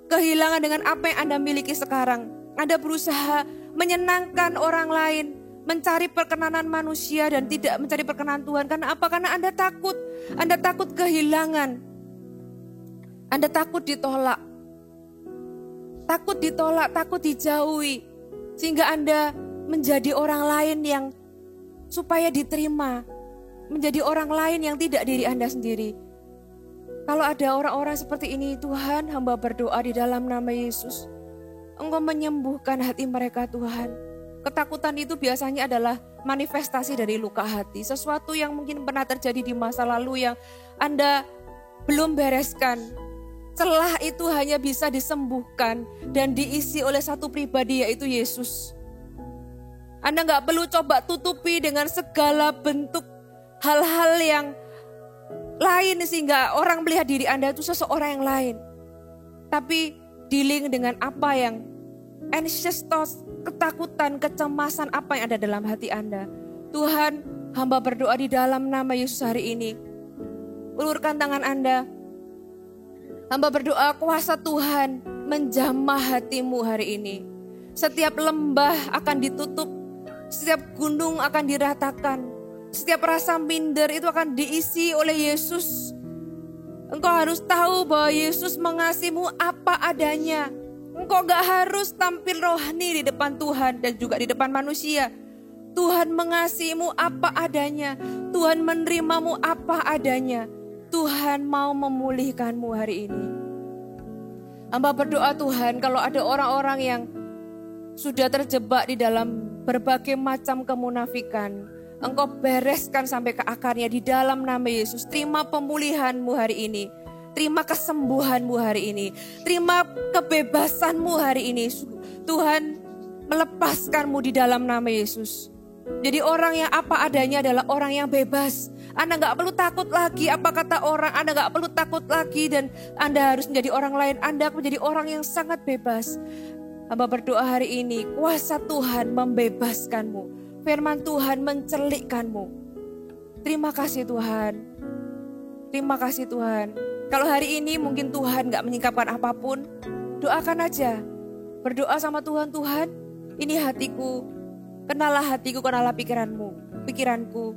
kehilangan dengan apa yang Anda miliki sekarang. Anda berusaha menyenangkan orang lain, mencari perkenanan manusia dan tidak mencari perkenanan Tuhan. Karena apa? Karena Anda takut. Anda takut kehilangan. Anda takut ditolak. Takut ditolak, takut dijauhi. Sehingga Anda menjadi orang lain yang supaya diterima. Menjadi orang lain yang tidak diri Anda sendiri. Kalau ada orang-orang seperti ini, Tuhan, hamba berdoa di dalam nama Yesus. Engkau menyembuhkan hati mereka, Tuhan. Ketakutan itu biasanya adalah manifestasi dari luka hati. Sesuatu yang mungkin pernah terjadi di masa lalu yang Anda belum bereskan. Celah itu hanya bisa disembuhkan dan diisi oleh satu pribadi, yaitu Yesus. Anda gak perlu coba tutupi dengan segala bentuk hal-hal yang lain sehingga orang melihat diri Anda itu seseorang yang lain. Tapi dealing dengan apa yang anxious thoughts, ketakutan, kecemasan apa yang ada dalam hati Anda. Tuhan, hamba berdoa di dalam nama Yesus hari ini. Ulurkan tangan Anda. Hamba berdoa kuasa Tuhan menjamah hatimu hari ini. Setiap lembah akan ditutup, setiap gunung akan diratakan, setiap rasa minder itu akan diisi oleh Yesus. Engkau harus tahu bahwa Yesus mengasihimu apa adanya. Engkau gak harus tampil rohani di depan Tuhan dan juga di depan manusia. Tuhan mengasihimu apa adanya. Tuhan menerimamu apa adanya. Tuhan mau memulihkanmu hari ini. Hamba berdoa Tuhan, kalau ada orang-orang yang sudah terjebak di dalam berbagai macam kemunafikan. Engkau bereskan sampai ke akarnya di dalam nama Yesus. Terima pemulihan-Mu hari ini. Terima kesembuhan-Mu hari ini. Terima kebebasan-Mu hari ini. Tuhan, melepaskan-Mu di dalam nama Yesus. Jadi orang yang apa adanya adalah orang yang bebas. Anda gak perlu takut lagi apa kata orang. Anda gak perlu takut lagi dan Anda harus menjadi orang lain. Anda menjadi orang yang sangat bebas. Hamba berdoa hari ini, kuasa Tuhan membebaskan-Mu. Firman Tuhan mencelikkan-Mu. Terima kasih Tuhan. Terima kasih Tuhan. Kalau hari ini mungkin Tuhan gak menyingkapkan apapun, doakan aja. Berdoa sama Tuhan, Tuhan, ini hatiku. Kenalah hatiku, kenalah pikiranku.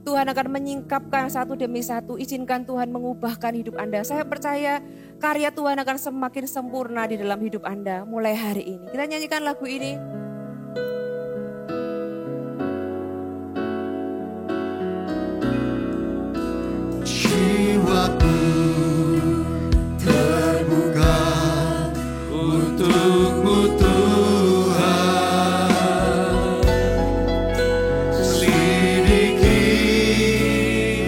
Tuhan akan menyingkapkan satu demi satu. Izinkan Tuhan mengubahkan hidup Anda. Saya percaya karya Tuhan akan semakin sempurna di dalam hidup Anda mulai hari ini. Kita nyanyikan lagu ini. Jiwaku terbuka untuk-Mu Tuhan. Selidiki,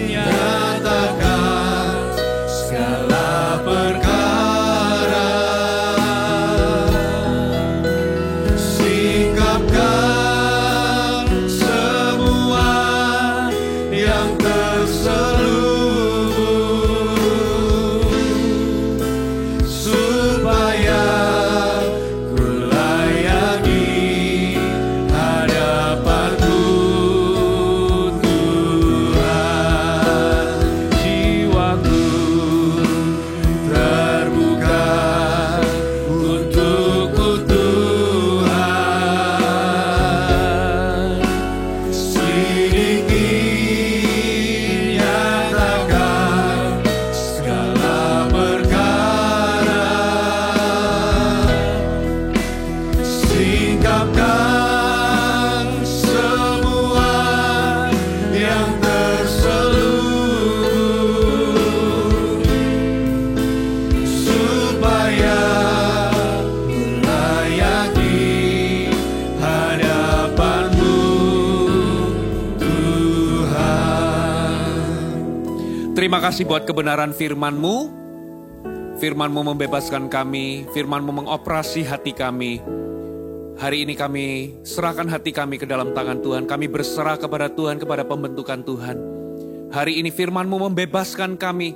nyatakan segala perkara. Singkapkan semua yang terselubung. Terima kasih buat kebenaran firman-Mu. Firman-Mu membebaskan kami, firman-Mu mengoperasi hati kami. Hari ini kami serahkan hati kami ke dalam tangan Tuhan. Kami berserah kepada Tuhan, kepada pembentukan Tuhan. Hari ini firman-Mu membebaskan kami.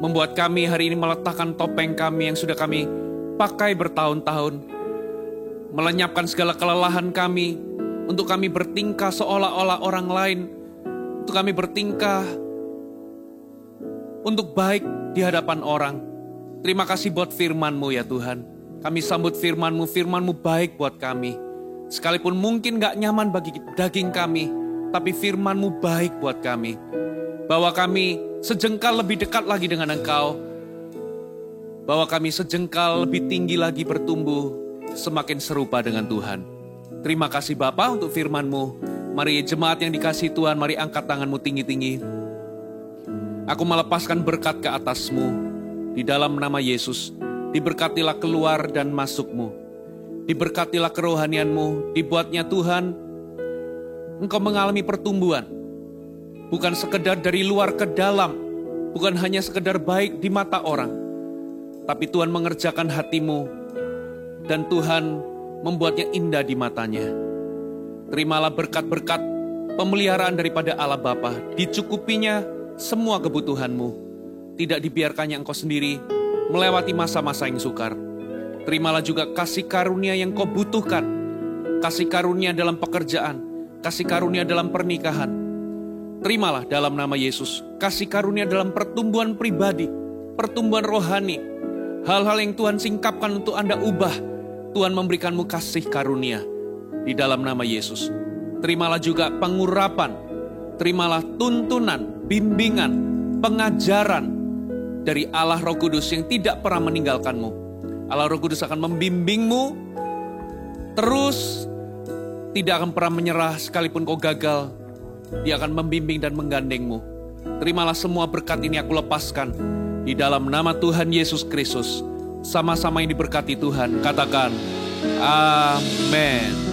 Membuat kami hari ini meletakkan topeng kami yang sudah kami pakai bertahun-tahun. Melenyapkan segala kelelahan kami. Untuk kami bertingkah seolah-olah orang lain. Untuk kami bertingkah untuk baik di hadapan orang. Terima kasih buat firman-Mu ya Tuhan. Kami sambut firman-Mu, firman-Mu baik buat kami. Sekalipun mungkin gak nyaman bagi daging kami, tapi firman-Mu baik buat kami. Bahwa kami sejengkal lebih dekat lagi dengan Engkau. Bahwa kami sejengkal lebih tinggi lagi bertumbuh, semakin serupa dengan Tuhan. Terima kasih Bapa untuk firman-Mu. Mari jemaat yang dikasihi Tuhan, mari angkat tangan-Mu tinggi-tinggi. Aku melepaskan berkat ke atas-Mu. Di dalam nama Yesus, diberkatilah keluar dan masuk-Mu. Diberkatilah kerohanian-Mu. Dibuatnya Tuhan, Engkau mengalami pertumbuhan. Bukan sekedar dari luar ke dalam. Bukan hanya sekedar baik di mata orang. Tapi Tuhan mengerjakan hatimu. Dan Tuhan membuatnya indah di matanya. Terimalah berkat-berkat pemeliharaan daripada Allah Bapa. Dicukupinya semua kebutuhanmu, tidak dibiarkannya engkau sendiri melewati masa-masa yang sukar. Terimalah juga kasih karunia yang kau butuhkan, kasih karunia dalam pekerjaan, kasih karunia dalam pernikahan. Terimalah dalam nama Yesus, kasih karunia dalam pertumbuhan pribadi, pertumbuhan rohani. Hal-hal yang Tuhan singkapkan untuk Anda ubah, Tuhan memberikanmu kasih karunia di dalam nama Yesus. Terimalah juga pengurapan, terimalah tuntunan, bimbingan, pengajaran dari Allah Roh Kudus yang tidak pernah meninggalkanmu. Allah Roh Kudus akan membimbingmu terus, tidak akan pernah menyerah sekalipun kau gagal. Dia akan membimbing dan menggandengmu. Terimalah semua berkat ini aku lepaskan di dalam nama Tuhan Yesus Kristus. Sama-sama yang diberkati Tuhan, katakan amin.